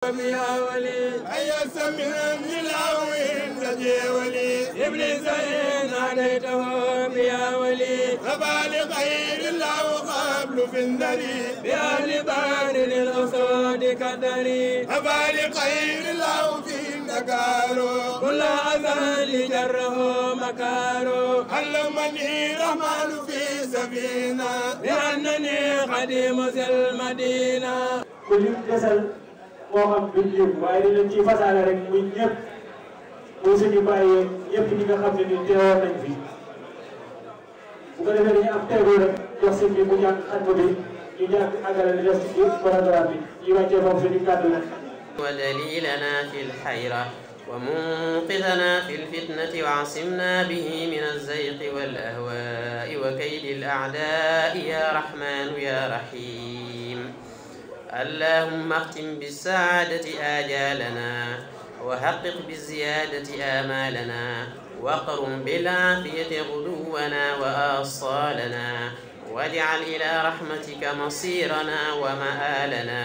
يا ولي أي سمع من الأوين تجي ولي إبليس إن عانيتهم يا ولي فبال غير الله قبل في النري بأهل بار للأسود كالدري فبال غير الله في النكار كل أذى جره مكار علمني رحمن في سفينة بأنني خديم المدينة moo xam duñ yëg waaye dañ leen ciy fasaale rek muy ñëpp muy suñu bàyyi ñëpp ñi nga xam ne ni teewoon nañ fi bu ko defee dañuy am teewlu rek jox si bi mu jàng xatma bi ñu jàng àggale li des ci programme bi ñu wàccee foofu suñu kàddu la ودليلنا في الحيرة ومنقذنا في الفتنة وعصمنا به من الزيق والأهواء وكيد الأعداء يا رحمن يا رحيم اللهم اختم بالسعادة آجالنا وحقق بالزيادة آمالنا وقرم بالعافية غدونا وآصالنا واجعل إلى رحمتك مصيرنا ومآلنا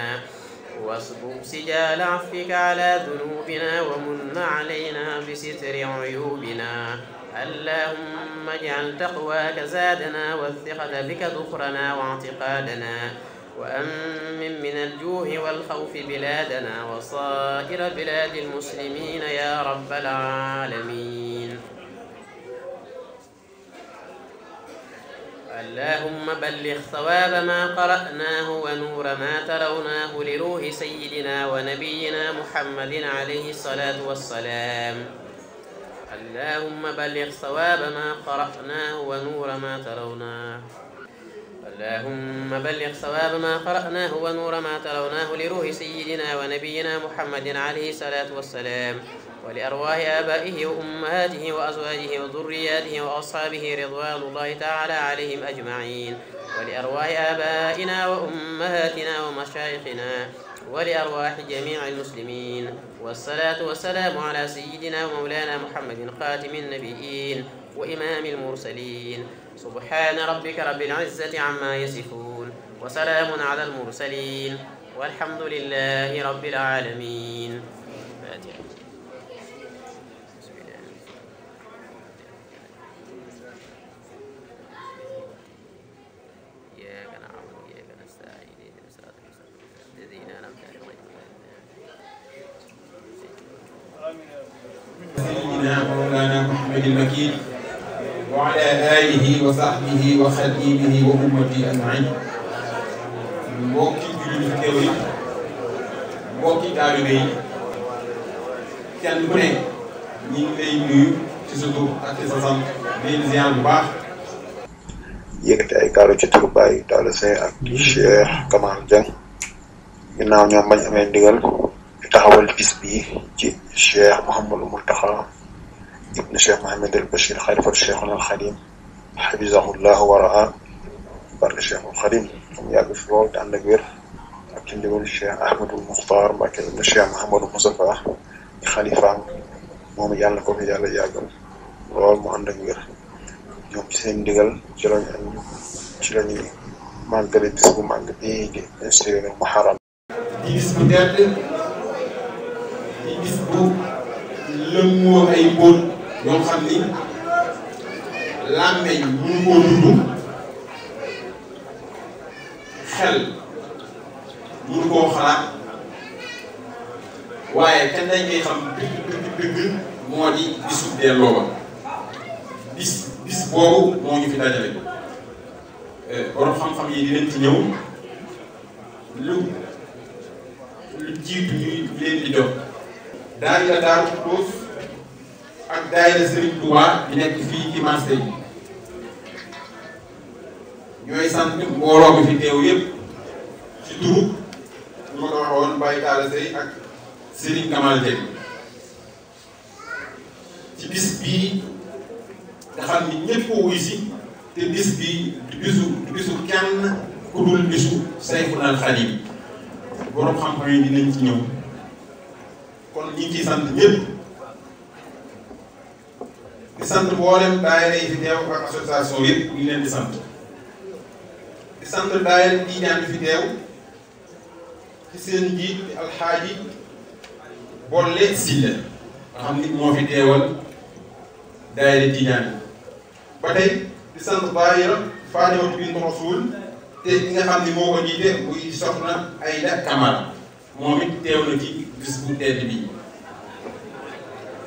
واصبب سجال عفوك على ذنوبنا ومن علينا بستر عيوبنا اللهم اجعل تقواك زادنا والثقة بك ذخرنا واعتقادنا وأمن من الجوع والخوف بلادنا وصائر بلاد المسلمين يا رب العالمين اللهم بلغ ثواب ما قرأناه ونور ما تروناه لروح سيدنا ونبينا محمد عليه الصلاة والسلام اللهم بلغ ثواب ما قرأناه ونور ما تروناه اللهم بلغ ثواب ما قرأناه ونور ما تروناه لروح سيدنا ونبينا محمد عليه الصلاة والسلام ولأرواح آبائه وأمهاته وأزواجه وذرياته وأصحابه رضوان الله تعالى عليهم أجمعين ولأرواح آبائنا وأمهاتنا ومشايخنا ولأرواح جميع المسلمين والصلاة والسلام على سيدنا ومولانا محمد خاتم النبيين وإمام المرسلين سبحان ربك رب العزة عما يصفون وسلام على المرسلين والحمد لله رب العالمين. فاتحة. إياك نعبد وإياك نستعين اهدنا الصراط المستقيم الذين أنعمت عليهم غير سيدنا مولانا محمد المكين وعلى آله وصحبه وخديمه وأمته أجمعين mbokki jullit fi teew yi mbokki taalibe yi kenn ku ne ñu ngi lay nuyu ci sa tur ak ci sa sant di ziar bu baax. yëkkati ay kàddu ci turu Baye Talla Seye ak Cheikh Kamal Dieng ginnaaw ñoom bañ amee ndigal di taxawal bis bii ci Cheikh Mouhamadou Mountakha ibn Cheikh Mohamed El Bachir xalifatu Cheikhul Khadim xafizahullahu wa raa barke Cheikhul Khadim mu yàgg fi lool te ànd ak wér ak ci ndigalu Cheikh Ahmadul Muxtaar Mbàkke ibn Cheikh Mouhamadou Moustapha di xalifaam moom yàlla ko fi yàlla yàggal lool mu ànd ak wér ñoom ci seen ndigal ci lañuy màggale bis bu màgg bii di insiru Muharram di bis bu tedd di bis bu lëmmoo ay mbóot yoo xam ni làmmeñ mënu koo dund xel mënu koo xalaat waaye kenn dañ koy xam dëgg moo di bisu delloo ba bis boobu moo ñu fi dajale borom xam-xam yi dinañ ci ñëw lu jiitu ñuy leen di jot daayira Daaru Xudoos ak daayira Serigne Touba di nekk fii ci marché yi ñooy sant mbooloo mi fi teew yëpp ci turu ñu ma ko waxoon Baye Talla Seye ak Serigne Kamal Dieng ci bis bii nga xam ni ñëpp ko wuy si te bis bii du bisu kenn ku dul bisu Sayxunal Xadim borom xam-xam yi dinañ ci ñëw kon ñu ngi ciy sant ñëpp di sant mboolem daayira yi fi teew ak association yëpp ñu ngi leen di sant daayira Tijaan fi teew ci seen njiit alxaaji Bolle Sylla nga xam ni moo fi teewal daayira Tijaan ba tey di sant daayira Fatimatu bintu Rasul te ki nga xam ni moo ko jiite muy soxna Ayda Camara moom it teew na ci bis bu tedd bi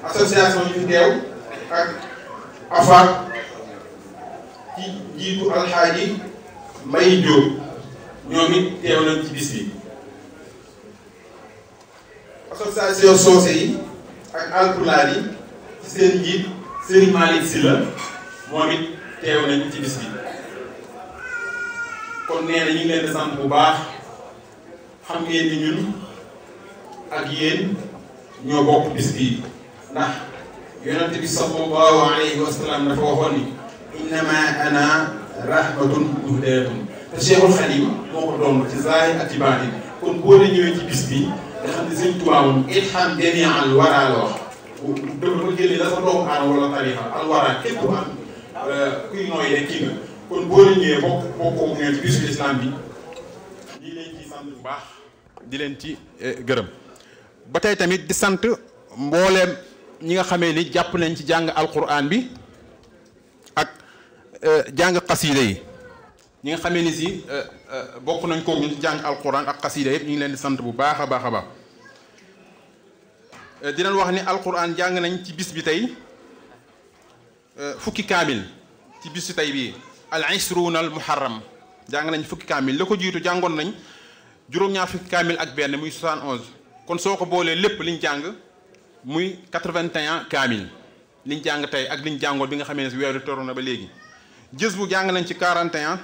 association yi fi teew ak AFA ci jiitu alxaaji Mbay Jóob ñoom it teew nañ ci bis bi association soose yi ak alpulaar yi ci seen njiit Serigne Malick Sylla moom it teew nañ ci bis bi kon nee na ñu ngi leen di sant bu baax xam ngeen ni ñun ak yéen ñoo bokk bis bi ndax yonent bi sallallahu alayhi wa sallam dafa waxoon ni innama ana rahmatun muhdatun te Cheikhul Khadim moo ko doon ci zaahir ak ci baatin kon boo leen ñëwee ci bis bi nga xam ne Sëñ Tuubaa moom ilham jami'al wara la wax dafa ko jëlee dafa doomu aadama wala tarixa al wara képp ku am kuy nooy rek kii nga kon boo leen ñëwee bokk ngeen ci bisu islam bi di leen ci sant bu baax di leen ci gërëm ba tey tamit di sant mbooleem ñi nga xamee ni jàpp nañ ci jàng alquran bi ak jàng xasiida yi ñi nga xamee ni si bokk nañ ko ñun ci jàng alquran ak xasiida yëpp ñu ngi leen di sant bu baax a baax a baax di leen wax ni alquran jàng nañ ci bis bi tey fukki kaamil ci bisu tey bii al isruuna al muharram jàng nañ fukki kaamil la ko jiitu jàngoon nañ juróom-ñaar fukki kaamil ak benn muy 71 kon soo ko boolee lépp liñ jàng muy 81 kaamil liñ jàng tey ak liñ jàngoon bi nga xamee ne si weeru toru na ba léegi jës bu jàng nañ ci 41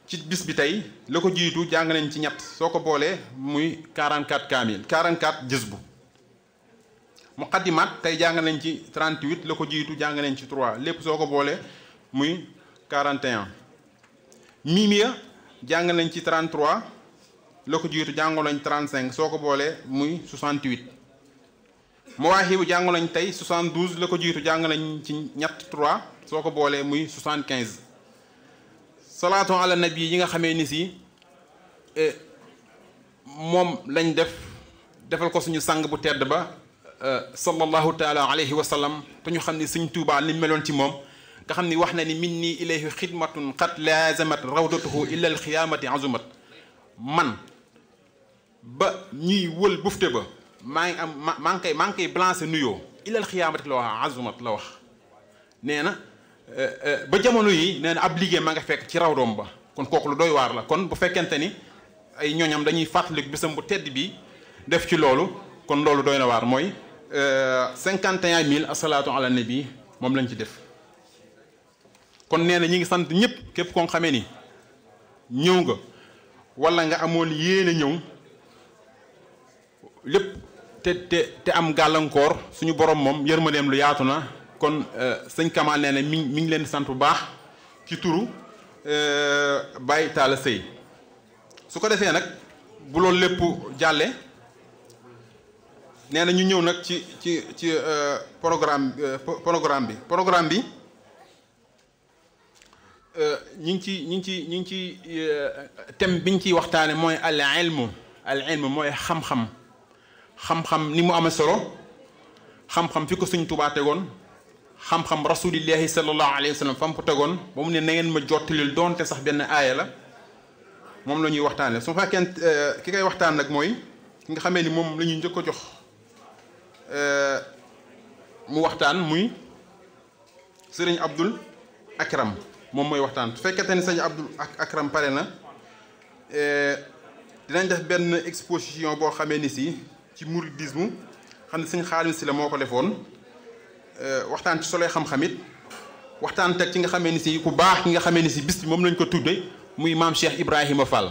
ci bis bi tey la ko jiitu jàng nañ ci ñett soo ko boolee muy 44 kaamil 44 jës bu muqaddimat tey jàng nañ ci 38 la ko jiitu jàng nañ ci 3 lépp soo ko boolee muy 41 mimiya jàng nañ ci 33 la ko jiitu jàngoon nañ 35 soo ko boolee muy 68 mawaahibu jàng nañ tey 72 la ko jiitu jàng nañ ci ñett 3 soo ko boolee muy 75 salaatu ala nabi yi nga xamee ni si moom lañ defal ko suñu sang bu tedd ba sallallahu taala alayhi wa sallam te ñu xam ni Sëñ Tuubaa li meloon ci moom nga xam ni wax na ni min nii ilayhi xidmatun qad laazamat rawdatuhu illa alxiyaamati azumat man ba ñuy wël bufte ba maa ngi koy balancé nuyoo illa alxiyaamati la wax azumat la wax nee na ba jamono yi nee na ab liggéey ma nga fekk ci rawdoom ba kon kooku lu doy waar la kon bu fekkente ni ay ñooñam dañuy fàttaliku bisam bu tedd bi def ci loolu kon loolu doy na waar mooy 51 000 asalaatu ala nabi moom lañ ci def kon nee na ñi ngi sant ñëpp képp koo xamee ni ñëw nga wala nga amoon yéene ñëw lépp te am gàllankoor suñu borom moom yërmandeem lu yaatu na kon sëñ Kamal nee na mi ngi leen di sant bu baax ci turu Baye Talla Sey su ko defee nag bu loolu lépp jàlle nee na ñu ñëw nag ci programme bi ñu ngi ci thème bi ñu ciy waxtaane mooy al ilmu mooy xam-xam ni mu amee solo xam-xam fi ko Sëñ Tuubaa tegoon xam-xam rasulillahi sallallahu alayhi wa sallam fa mu ko tegoon ba mu ne na ngeen ma jottalil doonte sax benn aaya la moom la ñuy waxtaane su fekkee ki koy waxtaan nag mooy ki nga xamee ni moom la ñuy njëkk a jox mu waxtaan muy sëriñ Abdul Akram moom mooy waxtaan su fekkente ni sëriñ Abdul Akram pare na dinañ def benn exposition boo xamee ni si ci mouridisme xam ne sëñ Xaadim si la moo ko defoon waxtaan ci soloy xam-xamit waxtaan teg ci nga xamee ni si ku baax ki nga xamee ni si bis bi moom lañ ko tudde muy maam Cheikh Ibrahima Fall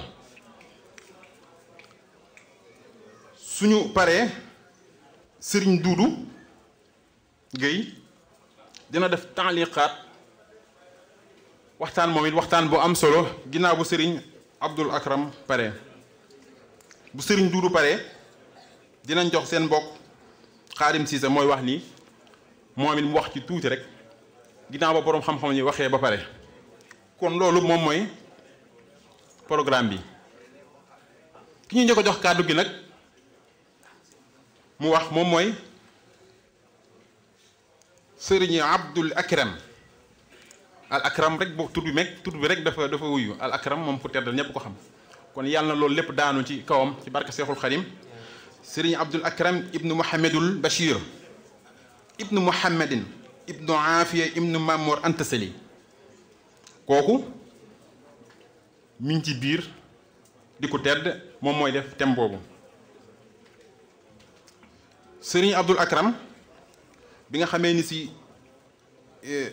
suñu paree sëriñ Duudu Guèye dina def taaliqaat waxtaan moom it waxtaan bu am solo ginnaaw bu sëriñ Abdul Akram pare bu sëriñ Duudu pare dinañ jox seen mbokk Xaadim Siise mooy wax nii moom it mu wax ci tuuti rek ginnaaw ba boroom xam-xam yi waxee ba pare kon loolu moom mooy programme bi ki ñu njëkk a jox kàddu gi nag mu wax moom mooy sëriñ Abdul Akram al akram rek boo tur bi rek dafa wuyu al akram moom ku teddal ñépp ko xam kon yàlla na loolu lépp daanu ci kawam ci barke Seexul Xadim sëriñ Abdul Akram ibnu Muhammadul Bachir ibnu Muhammadin ibnu Aafiya ibnu Mamour Anta Sali kooku mi ngi ci biir di ko tedd moom mooy def thème boobu sëriñ Abdul Akram bi nga xamee ni si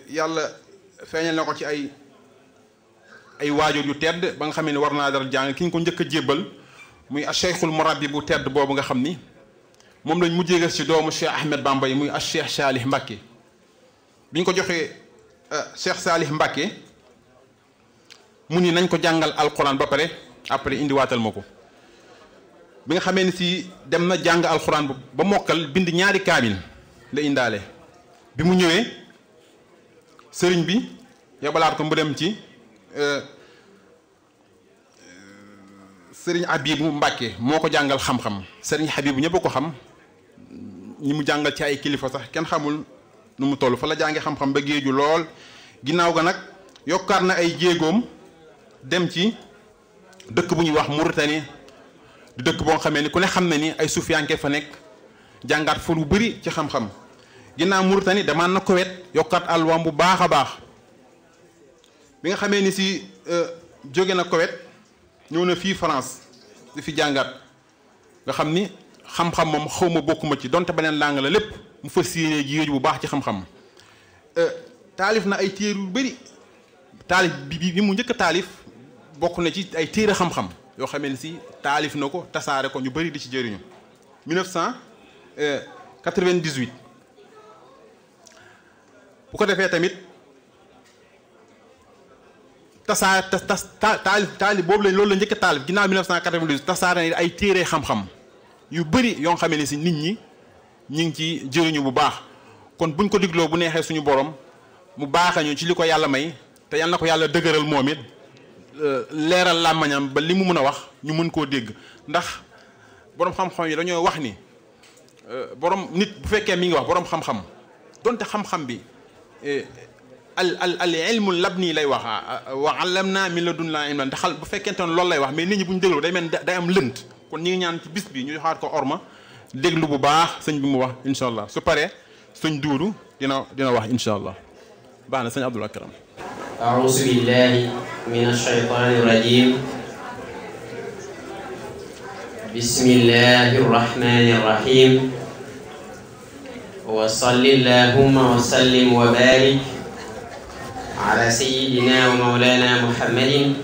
yàlla feeñal na ko ci ay waajur yu tedd ba nga xamee ni war naa dara jàng ki ñu ko njëkk a jébbal muy cheikhul murabbi bu tedd boobu nga xam ni moom lañ mujjee gas ci doomu Cheikh Ahmed Bamba yi muy Cheikh Salih Mbacké bi ñu ko joxee Cheikh Salih Mbacké mu ni nañ ko jàngal alxuraan ba pare après indiwaatal ma ko bi nga xamee ni si dem na jàng alxuraan ba mokkal bind ñaari kaamil la indaale bi mu ñëwee sëriñ bi yabalaat ko mu dem ci sëriñ Habibu Mbàkke moo ko jàngal xam-xam sëriñ Habibu ñëpp ko xam ñi mu jàngal ci ay kilifa sax kenn xamul nu mu toll fa la jànge xam-xam ba géeju lool ginnaaw ga nag yokkaat na ay jéegoom dem ci dëkk bu ñuy wax Mauritanie di dëkk boo xamee ni ku ne xam na ni ay sufiyanke fa nekk jàngaat fa lu bëri ci xam-xam ginnaaw Mauritanie demaan na Koweït yokkaat alwaam bu baax a baax bi nga xamee ni si jóge na Koweït ñëw na fii France di fi jàngaat nga xam ni xam-xam moom xaw ma bokkuma ci donte beneen langue la lépp mu fas yéenee jiwéju bu baax ci xam-xam taalif na ay téere yu bëri taalif bi mu njëkk a taalif bokk na ci ay téere xam-xam yoo xamee ni si taalif na ko tasaare ko ñu bëri di ci jëriñu 1998 bu ko defee tamit taalif boobu lañ loolu la njëkk a taalif ginnaaw 1998 tasaare na ay téere xam-xam yu bëri yoo xamee ni si nit ñi ñu ngi ci jëriñu bu baax kon buñ ko digloo bu neexee suñu borom mu baaxañu ci li ko yàlla may te yal na ko yàlla dëgëral moom it leeral làmmañam ba li mu mën a wax ñu mën koo dégg ndax borom xam-xam yi dañoo wax ni borom nit bu fekkee mi ngi wax borom xam-xam donte xam-xam bi al ilmu labni lay wax wa allamna min ladunnaa ilman te xal bu fekkente ne loolu lay wax mais nit ñi bu ñu déglu day mel day am lënt kon ñi ngi ñaan ci bis bi ñu joxaat ko orma déglu bu baax sëñ bi mu wax incha allah su paree sëñ duudu dina wax incha allah baax na sëñ Abdul Akram. أعوذ بالله من الشيطان الرجيم بسم الله الرحمن الرحيم وصل اللهم وسلم وبارك على سيدنا ومولانا محمد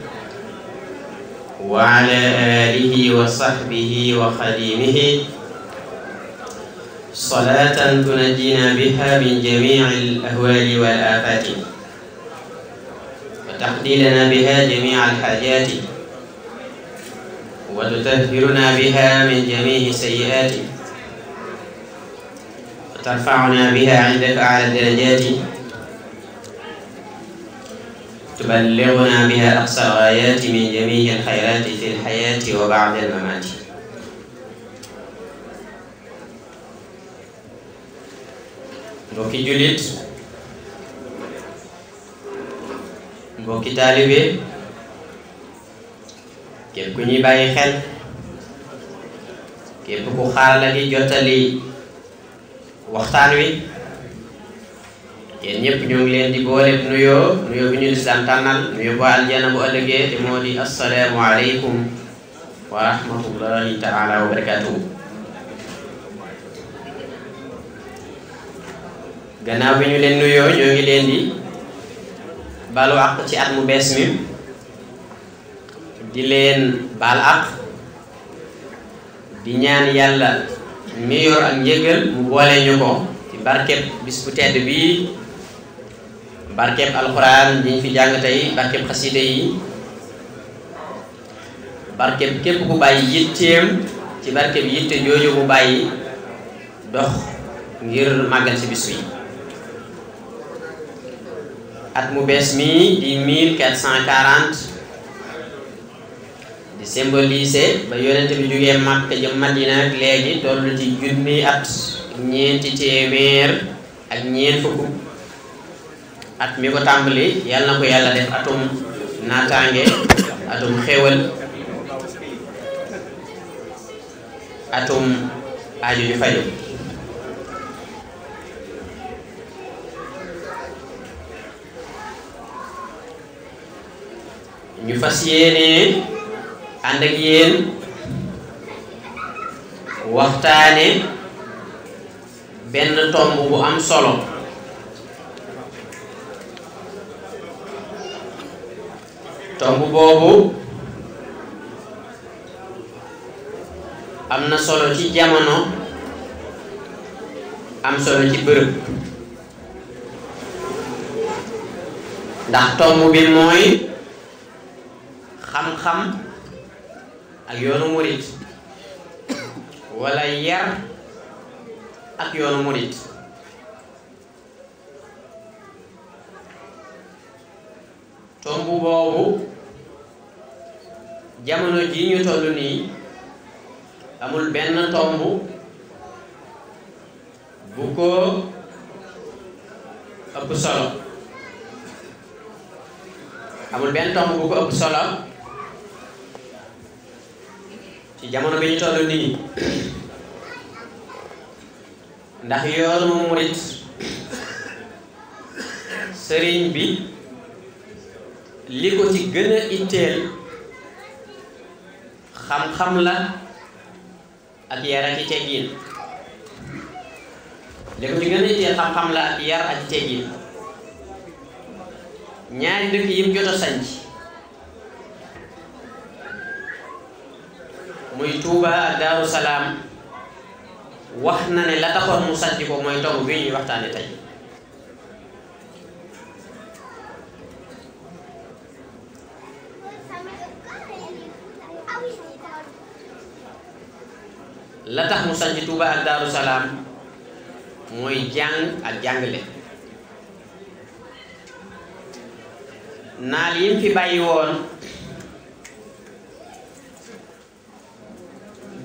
وعلى آله وصحبه وخديمه صلاة تنجينا بها من جميع الأهوال والآفات وتقضي لنا بها جميع الحاجات وتطهرنا بها من جميع السيئات وترفعنا بها عندك أعلى الدرجات تبلغنا بها أقصى الغايات من جميع الخيرات في الحياة وبعد الممات mbokki jullit mbokki taalibe képp ku ñuy bàyyi xel képp ku xaarala di jottali waxtaan wi yéen ñëpp ñoo ngi leen di boole nuyoo bi ñu lislaam tànnal nuyoo bu aljana bu ëllëgee te moo di assalaamu aleykum wa rahmatullahi taala wa barakatuhu gannaaw bi ñu leen nuyoo ñoo ngi leen di balu àq ci at mu bees mi di leen baal àq di ñaan yàlla mi yor ak njëgal mu boole ñu ko ci barkeb bis bu tedd bii barkeb alxuraan diñ fi jàng tey barkeb xasida yi barkeb képp ku bàyyi yitteem ci barkeb yitte jooju mu bàyyi dox ngir màggal ci bis bi at mu bees mii di 1440 di symboliser ba yonent bi jógee Makka jëm Madina ak léegi tollu ci junni at ñeenti téeméer ak ñeent fukk at mi ko tàmbali yàlla na ko yàlla def atum naataange atum xéewal atum aaju ju faju ñu fas yéene ànd ak yéen waxtaane benn tomb bu am solo tomb boobu am na solo ci jamono am solo ci bërëb ndax tomb bi mooy xam-xam ak yoonu murit wala yar ak yoonu murit tomb boobu jamono ji ñu toll nii amul benn tomb bu ko ëpp solo amul benn tomb bu ko ëpp solo ci jamono bi ñu toll nii ndax yoonu murit sëriñ bi li ko ci gën a itteel xam-xam la ak yar ak teggin li ko ci gën a itteel xam-xam la ak yar ak teggin ñaari dëkk yim jot a sanc muy Tuuba ak Daaru Salaam wax na ne la taxoon mu sanc ko mooy tomb bi ñuy waxtaane tey la tax mu sanc Tuuba ak Daaru Salaam mooy jàng ak jàngale naal yim fi bàyyi woon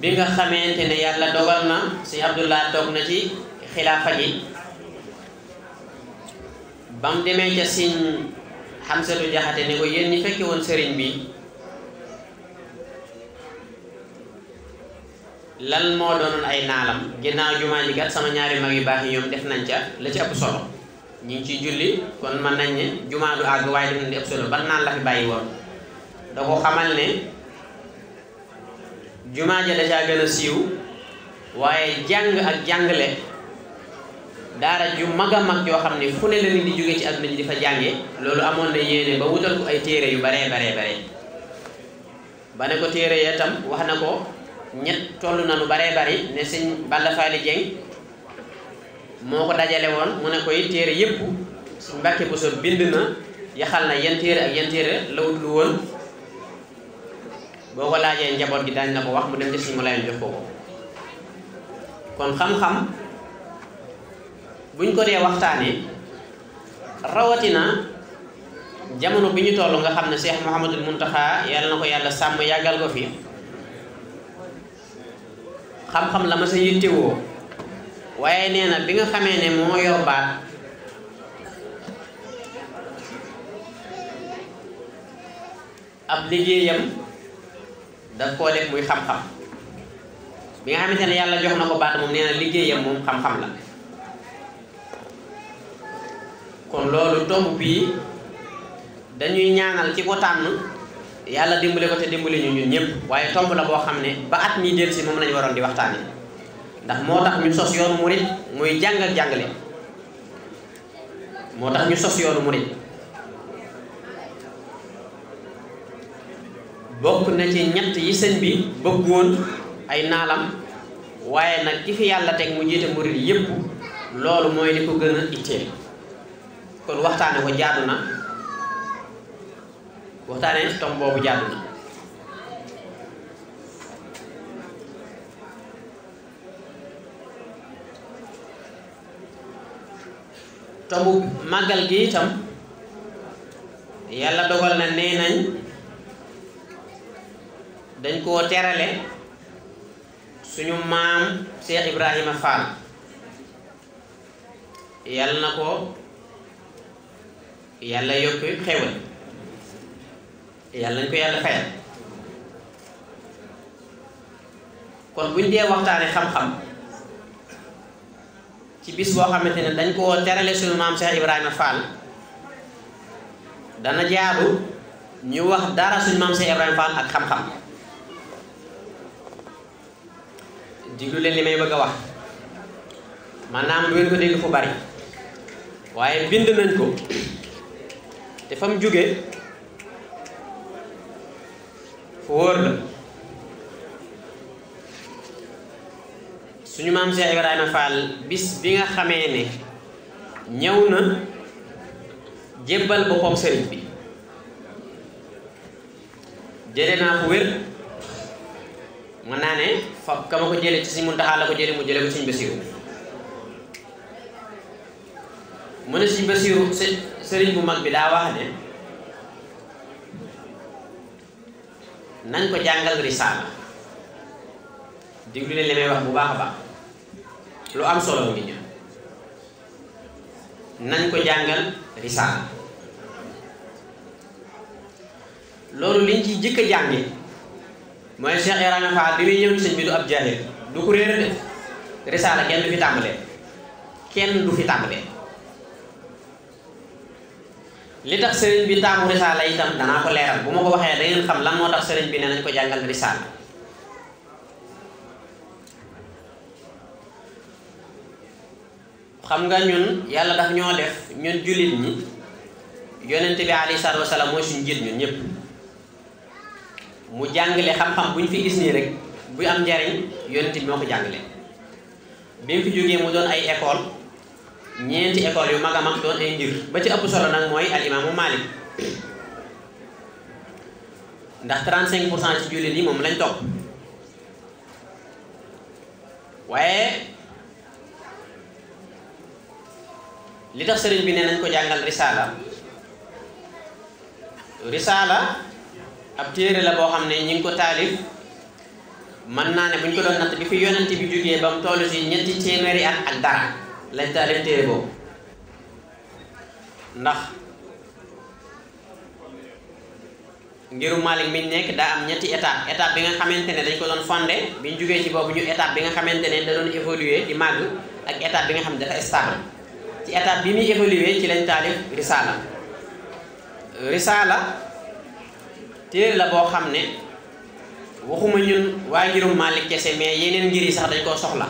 bi nga xamante ne yàlla dogal na Sëñ Abdullah toog na ci xilaafa gi ba mu demee ca Sëñ Xamsatu Jaxate ne ko yéen ñi fekke woon sëriñ bi lan moo doonoon ay naalam ginnaaw jumaa ji kat sama ñaari mag yu baax yi ñoom def nañ ca la ci ëpp solo ñu ngi ciy julli kon mën nañ ne jumaa du àgg waaye def nañ di ëpp solo ban naan la fi bàyyi woon da ko xamal ne jumaa ja da caa gën a siiw waaye jàng ak jàngale daara ju mag a mag yoo xam ne fu ne la nit di jóge ci àdduna ji di fa jànge loolu amoon na yéene ba wutal ko ay téere yu baree ba ne ko téere ya tam wax na ko ñett toll na lu baree bari ne Sëñ Balla Faali Jeng moo ko dajale woon mu ne koy téere yépp Sëñ Mbàkke Buso bind na yaxal na yan téere ak yan téere la wut lu woon boo ko laajee njaboot gi daañ la ko wax mu dem ci Sëñ Mulaay jox ko kon xam-xam buñ ko dee waxtaanee rawatina jamono bi ñu toll nga xam ne Cheikh Mouhamadul Muntaxa yàlla na ko yàlla sàmm yàggal ko fi xam-xam la ma sa yittewoo waaye nee na bi nga xamee ne moo yor baat ab liggéeyam daf koo def muy xam-xam bi nga xamante ne yàlla jox na ko baat moom nee na liggéeyam moom xam-xam la kon loolu tomb bii dañuy ñaanal ci ko tànn yàlla dimbale ko te dimbale ñu ñun ñëpp waaye tomb la boo xam ne ba at mi dellusi moom lañu waroon di waxtaane ndax moo tax ñu sos yoonu murit muy jàng ak jàngale moo tax ñu sos yoonu murit bokk na ci ñett yi sëñ bi bëggoon ay naalam waaye nag ki fi yàlla teg mu jiite murit yépp loolu mooy li ko gën a itteel kon waxtaane ko jaadu na waxtaane tomb boobu jaadu na tomb màggal gi itam yàlla dogal na nee nañ koo terale suñu maam Cheikh Ibrahima Fall yàlla na ko yàlla yokk xewal yàlla nañ ko yàlla fayal. kon buñ dee waxtaane xam-xam ci bis boo xamante ne dañ koo terale suñu maam Cheikh Ibrahima Fall dana jaadu ñu wax dara suñu maam Cheikh Ibrahima Fall ak xam-xam. diglu leen li may bëgg a wax maanaam du ngeen ko dégg fu bari waaye bind nañ ko te fa mu jóge fu wóor la. suñu maam Cheikh Ibrahima Fall bis bi nga xamee ne ñëw na jébbal boppam sëriñ bi jële naa fu wér mën naa ne fa ka ma ko jële ci Sëriñ Muntaxa la ko jële mu jële ko Sëriñ Basiiru mu ne Sëriñ Basiiru sëriñ bu mag bi daa wax ne nañ ko jàngal risaala. diglu leen li may wax bu baax a baax lu am solo ngi ñëw nañ ko jàngal risaala. loolu liñ ciy jëkk a jànge mooy Cheikh Ibrahima Fall bi muy ñëw ci sëñ bi du ab jaahil du ko réer de risaala kenn du fi tàmbalee li tax sëriñ bi taamu risaala itam danaa ko leeral bu ma ko waxee da ngeen xam lan moo tax sëriñ bi ne nañ ko jàngal risaala. xam nga ñun yàlla daf ñoo def ñun jullit ñi yonent bi alayhi salaatu wasalaam mooy suñu njiit ñun ñëpp mu jàngale xam-xam bu ñu fi gis nii rek bu am njariñ yonent bi moo ko jàngale. bi mu fi jógee mu doon ay école ñeenti école yu mag a mag doon ay ngir ba ci ëpp solo nag mooy al imaamu Maalik ndax 35% ci jullit yi moom lañ topp waaye li tax sëriñ bi ne nañ ko jàngal risaala ab téere la boo xam ne ñi ngi ko taalif mën naa ne bu ñu ko doon natt bi fi yonent bi jógee ba mu toll si 300 at ak dara lañ taalif téere boobu ndax ngiru Malik mi nekk daa am ñetti étape bi nga xamante ne dañ ko doon fondé bi ñu jógee ci boobu ñu étape bi nga xamante ne da doon évoluer di màgg ak étape bi nga xam ne dafa stable. ci étape bi muy évoluer ci lañ taalif risaala téere la boo xam ne waxuma ñun waa ngirum Maalik kese mais yeneen ngir yi sax dañ koo soxla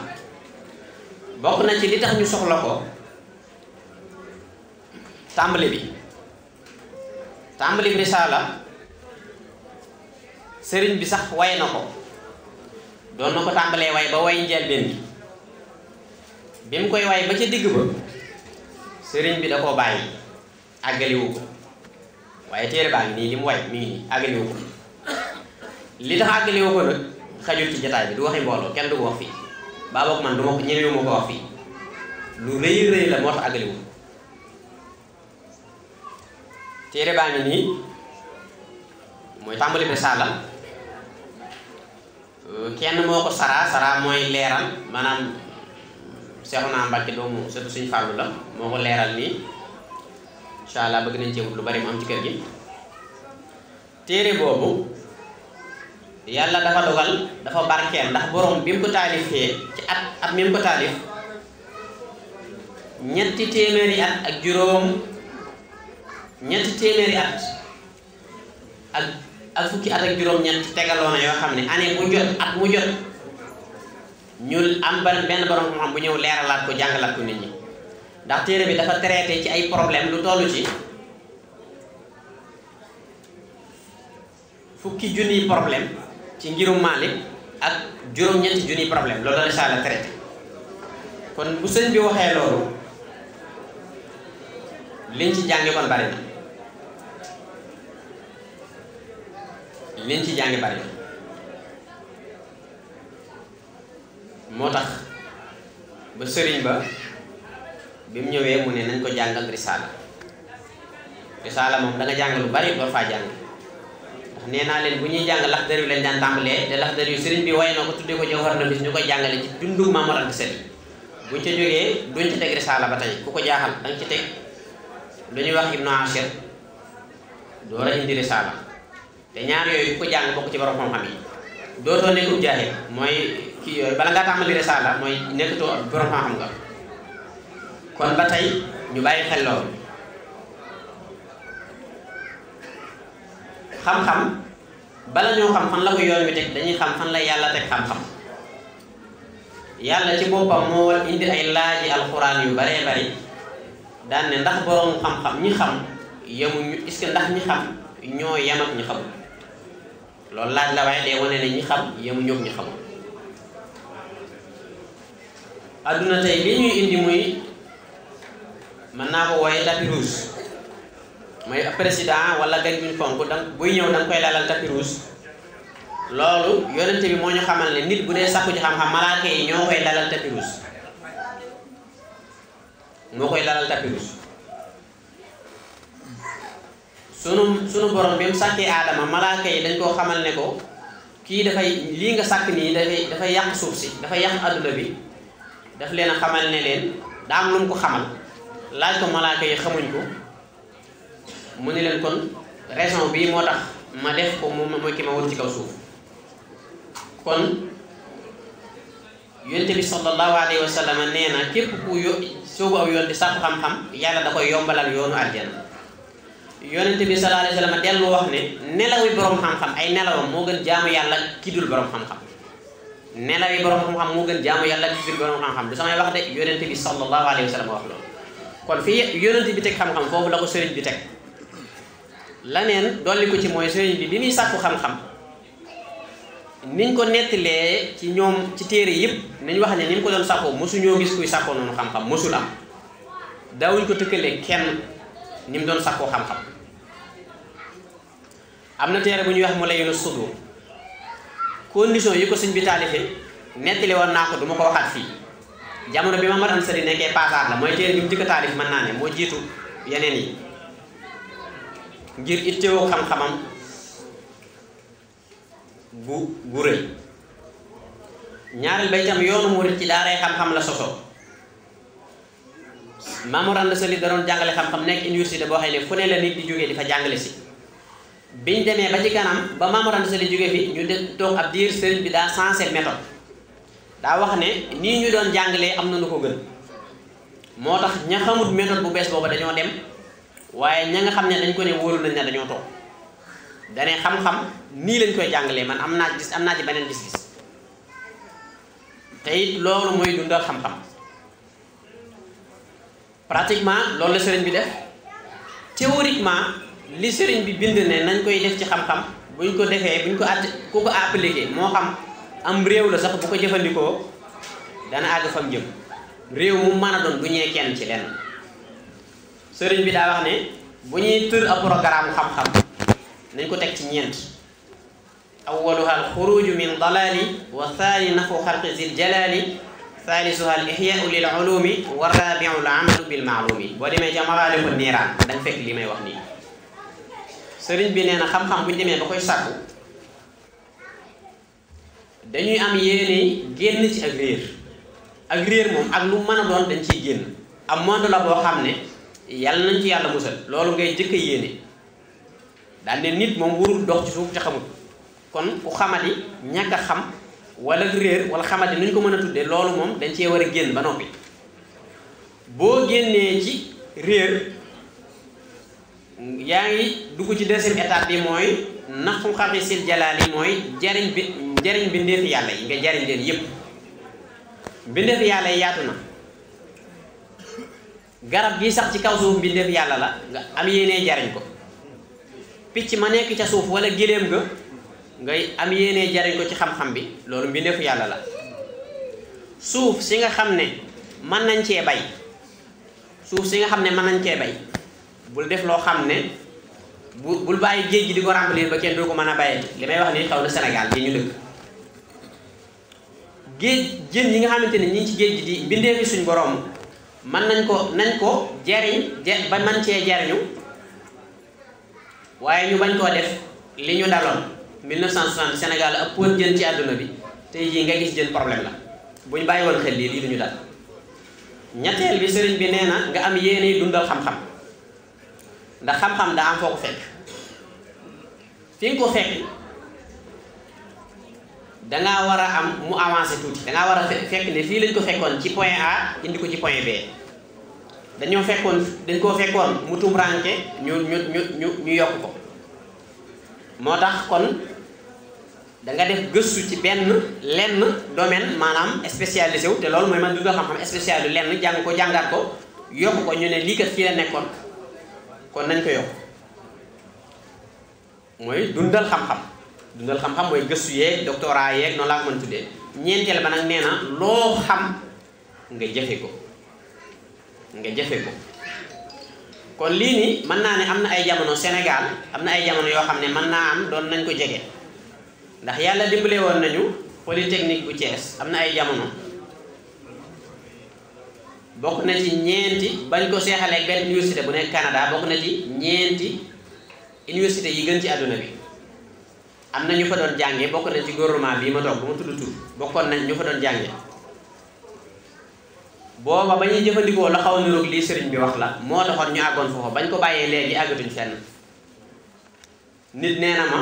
bokk na ci li tax ñu soxla ko tàmbali bi risaala sëriñ bi sax way na ko doon na ko tàmbalee way ba way njëlbéen bi mu koy way ba ca digg ba sëriñ bi da koo bàyyi àggaliwu ko waaye téere baa ngi nii li mu way mi ngi nii àggaliwu ko li tax àggaliwu ko nag xajul ci jataay bi du waxi mbooloo kenn du ko wax fii baa boog man du ma ko ñemewu ma ko wax fii lu rëy rëy la moo tax àggaliwu ko téere baa ngi nii mooy tàmbali risaala kenn moo ko saraa mooy leeral maanaam Seexuna Mbàkke doomu surtout suñu Fàllu la moo ko leeral nii incha allah bëgg nañ cee wut lu bari mu am ci kër gi. téere boobu yàlla dafa dogal dafa barkeel ndax borom bi mu ko taalifee ci at mi mu ko taalif 300 at ak juróom 300 at ak fukki at ak juróom-ñett tegaloo na yoo xam ne année bu jot at mu jot ñu am benn borom xam-xam bu ñëw leeralaat ko jàngalaat ko nit ñi ndax téere bi dafa traité ci ay problème lu toll ci fukki junniy problème ci ngirum Maalik ak juróom-ñetti junniy problème loolu la risaala traité kon bu sëñ bi waxee loolu liñ ci jànge kon bari na moo tax ba sëriñ ba bi mu ñëwee mu ne nañ ko jàngal risaala moom da nga jàng lu bari doo faa jàng ndax nee naa leen bu ñuy jàng Laxdari yu lañ daan tàmbalee te Laxdari yu sëriñ bi way na ko tuddee ko Jawharun Nafis ñu koy jàngale ci dundu Maam Mor Anta Sali buñ ca jógee duñ ci teg risaala ba tey ku ko jaaxal danga ci teg lu ñuy wax Ibnu Ashir door a indi risaala te ñaar yooyu ku ko jàng bokk ci borom xam-xam yi dootoo nekk jaahil mooy kii yooyu bala ngaa tàmbali risaala mooy nekkatoo borom xam-xam nga kon ba tey ñu bàyyi xel loolu xam-xam bala ñoo xam fan la ko yoon wi teg dañuy xam fan la yàlla teg xam-xam yàlla ci boppam moo war indi ay laaji alxuraan yu baree bari daan ne ndax borom xam-xam ñi xam yemuñu est-ce que ndax ñi xam ñoo yem ak ñi xamul loolu laaj la waaye day wane ne ñi xam yemuñu ak ñi xamul adduna tey li ñuy indi muy mën naa ko wooye tapis rouge mooy président wala gañ buñ fonk buy ñëw da nga koy lalal tapis rouge loolu yonente bi moo ñu xamal ne nit bu dee sàkku ci xam-xam malaaka yi ñoo koy lalal tapis rouge moo koy lalal tapis rouge sunu borom bi mu sàkkee aadama malaaka yi dañ koo xamal ne ko kii dafay lii nga sàkk nii dafay yàq suuf si dafay yàq adduna bi daf leen a xamal ne leen daa am lu mu ko xamal laaj ko malaaka yi xamuñ ko mu ne leen kon raison bii moo tax ma def ko moom mooy ki ma wut ci kaw suuf kon yonent bi sallallahu alayhi wa sallam nee na képp ku soobu aw yoon di sàkku xam-xam yàlla da koy yombalal yoonu àjjana yonent bi sallallahu alayhi wa sallam dellu wax ne nelawi borom xam-xam ay nelawam moo gën jaamu yàlla ki dul borom xam-xam nelawi borom xam-xam moo gën jaamu yàlla ki dul borom xam-xam du samay wax de yonent bi sallallahu alayhi wa sallam wax loolu kon fii yonent bi teg xam-xam foofu la ko sëriñ bi teg laneen dolli ko ci mooy sëriñ bi muy sàkku xam-xam niñ ko nettalee ci ñoom ci téere yëpp nañ wax ne ni mu ko doon sàkkoo mosuñoo gis kuy sàkkoo noonu xam-xam mosul am daawuñ ko tëkkalee kenn ni mu doon sàkkoo xam-xam am na téere bu ñuy wax mu layinu sudur condition yi ko sëñ bi taalifee nettali woon naa ko du ma ko waxaat fii jamono bi Maam Mor Anta Sali nekkee Paasaar la mooy téere bi mu njëkk a taalif mën naa ne moo jiitu yeneen yi ngir ittewoo xam-xamam bu rëy ñaareel ba itam yoonu murit ci daaray xam-xam la soso Maam Mor Anta Sali da doon jàngale xam-xam nekk université boo xam ne fu ne la nit di jógee di fa jàngale si biñ demee ba ci kanam ba Maam Mor Anta Sali jógee fi ñu de toog ab diir sëriñ bi daa changé méthode daa wax ne nii ñu doon jàngalee am na nu ko gën moo tax ña xamut méthode bu bees boobu dañoo dem waaye ña nga xam ne dañ ko ne wóolu nañ ne dañoo toog danee xam-xam nii lañ koy jàngalee man am naa ci beneen gis-gis te it loolu mooy dundal xam-xam pratiquement loolu la sëriñ bi def théoriquement li sëriñ bi bind ne nañ koy def ci xam-xam buñ ko defee buñ ko ku ko appliqué moo xam am réew la sax bu ko jëfandikoo dana àgg fam jëm réew mu mën a doon du ñee kenn ci lenn sëriñ bi daa wax ne bu ñuy tër ab programme xam-xam nañ ko teg ci ñeent awwaluha al xuruju min dalali wa thani nafu xalqi zil jalali thaalisuha al ihyau lil ulumi wa rabiu al amalu bil maalumi boo demee ca Mawaaliqu Niiraan dañ fekk li may wax nii sëriñ bi nee na xam-xam bu ñu demee ba koy sàkku dañuy am yéene génn ci ak réer moom ak lu mën a doon dañ ciy génn am monde la boo xam ne yàlla nañ ci yàlla musal loolu ngay jëkk a yéene daal ne nit moom warul dox ci suuf ci xamul kon ku xamadi ñàkk a xam wala réer wala xamadi nu ñu ko mën a tuddee loolu moom dañ cee war a génn ba noppi boo génnee ci réer yaa ngi dugg ci deuxième étape bi mooy nafu xaqi sil jalaal yi mooy jariñ bindeefi yàlla yi nga jariñ leen yépp mbindeefi yàlla yi yaatu na garab gi sax ci kaw suuf mbindeefi yàlla la nga am yéenee jariñ ko picc ma nekk ca suuf wala géléem nga ngay am yéenee jariñ ko ci xam-xam bi loolu mbindeefu yàlla la suuf si nga xam ne mën nañ cee bay bul def loo xam ne bul bàyyi géej gi di ko remplir ba kenn doo ko mën a bayati li may wax ni xaw na Sénégal gi ñu dëkk géej jën yi nga xamante ne ñi ngi ci géej gi di mbindeefi suñ borom nañ ko jariñ ba man cee jariñu waaye ñu bañ koo def li ñu daloon 1960 Sénégal ëppoon jën ci àdduna bi tey jii nga gis jën problème la bu ñu bàyyi woon xel lii du ñu dal. ñetteel bi sëriñ bi nee na nga am yéene dundal xam-xam ndax xam-xam daa am foo ko fekk fi nga ko fekk dangaa war a am mu avancé tuuti dangaa war a fekk ne fii lañ ko fekkoon ci point A indi ko ci point B dañ koo fekkoon mu tumranke ñu yokk ko moo tax kon da nga def gëstu ci lenn domaine maanaam spécialisé wu te loolu mooy man dundal xam-xam spécial lenn jàng ko jàngaat ko yokk ko ñu ne lii kat fii la nekkoon kon nañ ko yokk mooy dundal xam-xam mooy gëstu yeeg doctorat yeeg noonu laa ko mën tuddee. ñeenteel ba nag nee na loo xam nga jëfe ko kon lii nii mën naa ne am na ay jamono Sénégal am na ay jamono yoo xam ne mën naa am doon nañ ko jege. ndax yàlla dimbale woon nañu polytechnique bu Thiès am na ay jamono bokk na ci ñeenti bañ ko seexalee ak benn université bu nekk Canada bokk na ci ñeenti université yi gën ci àdduna bi am na ñu fa doon jànge bokk na ci gouvernement bii ma toog bu ma tudd tur bokkoon nañ ñu fa doon jànge booba ba ñuy jëfandikoo la xaw a niroog lii sëriñ bi wax la moo taxoon ñu àggoon foofu bañ ko bàyyee léegi àggatuñ fenn nit nee na ma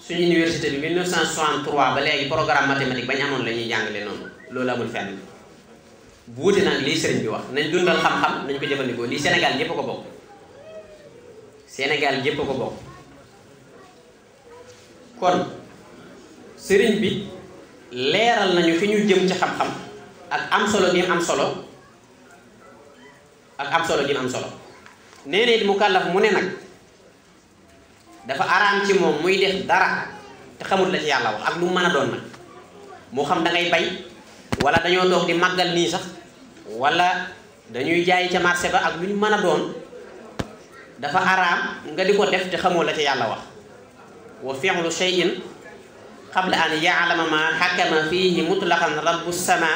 suñu université bi 1963 ba léegi programme mathématique bañ amoon la ñuy jàngale noonu loolu amul fenn buuti nag lii sëriñ bi wax nañ dundal xam-xam nañ ko jëfandikoo lii Sénégal ñépp a ko bokk Sénégal ñépp a ko bokk kon sëriñ bi leeral nañu fi ñu jëm ci xam-xam ak am solo gi am solo nee na it mu kàllaf mu ne nag dafa araam ci moom muy def dara te xamul la ci yàlla wax ak lu mu mën a doon nag moo xam da ngay bay wala dañoo toog di màggal nii sax wala dañuy jaay ca marché ba ak lu ñu mën a doon dafa araam nga di ko def te xamoo la ci yàlla wax wa fi'lu shay'in qabla an ya'lama ma hakama fihi mutlaqan rabbu sama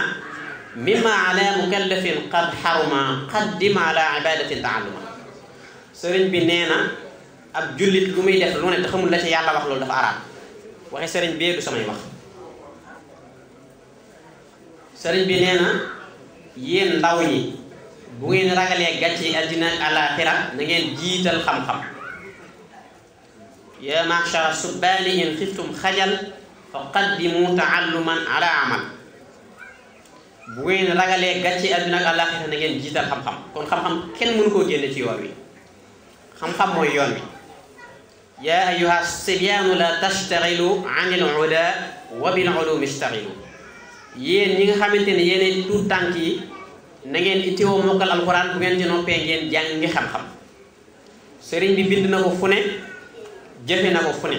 mimma ala mukallafin qad haruma qaddim ala ibadatin ta'alluma sëriñ bi nee na ab jullit lu muy def lu ne te xamul la ci yàlla wax loolu dafa araam waxe sëriñ bi du samay wax sëriñ bi nee na yéen ndaw ñi bu ngeen ragalee gàcce yi àddina ak àllaaxira na ngeen jiital xam-xam ya ma'shara subbaani in xiftum xajal fa qaddimu ta'alluman ala amal bu ngeen ragalee gàcce yi àddina ak àllaaxira na ngeen jiital xam-xam kon xam-xam kenn mënu koo génne ci yoon wi xam-xam mooy yoon wi yaa ayyuha sibyaanu la tashtaxilu anil udaa wa bil ulumi ishtaxilu yéen ñi nga xamante ne yéen tuut tànk yi na ngeen ittiwoo mokkal alxuraan bu ngeen ci noppee ngeen jàng ngi xam-xam sëriñ bi bind na ko fu ne jëfe na ko fu ne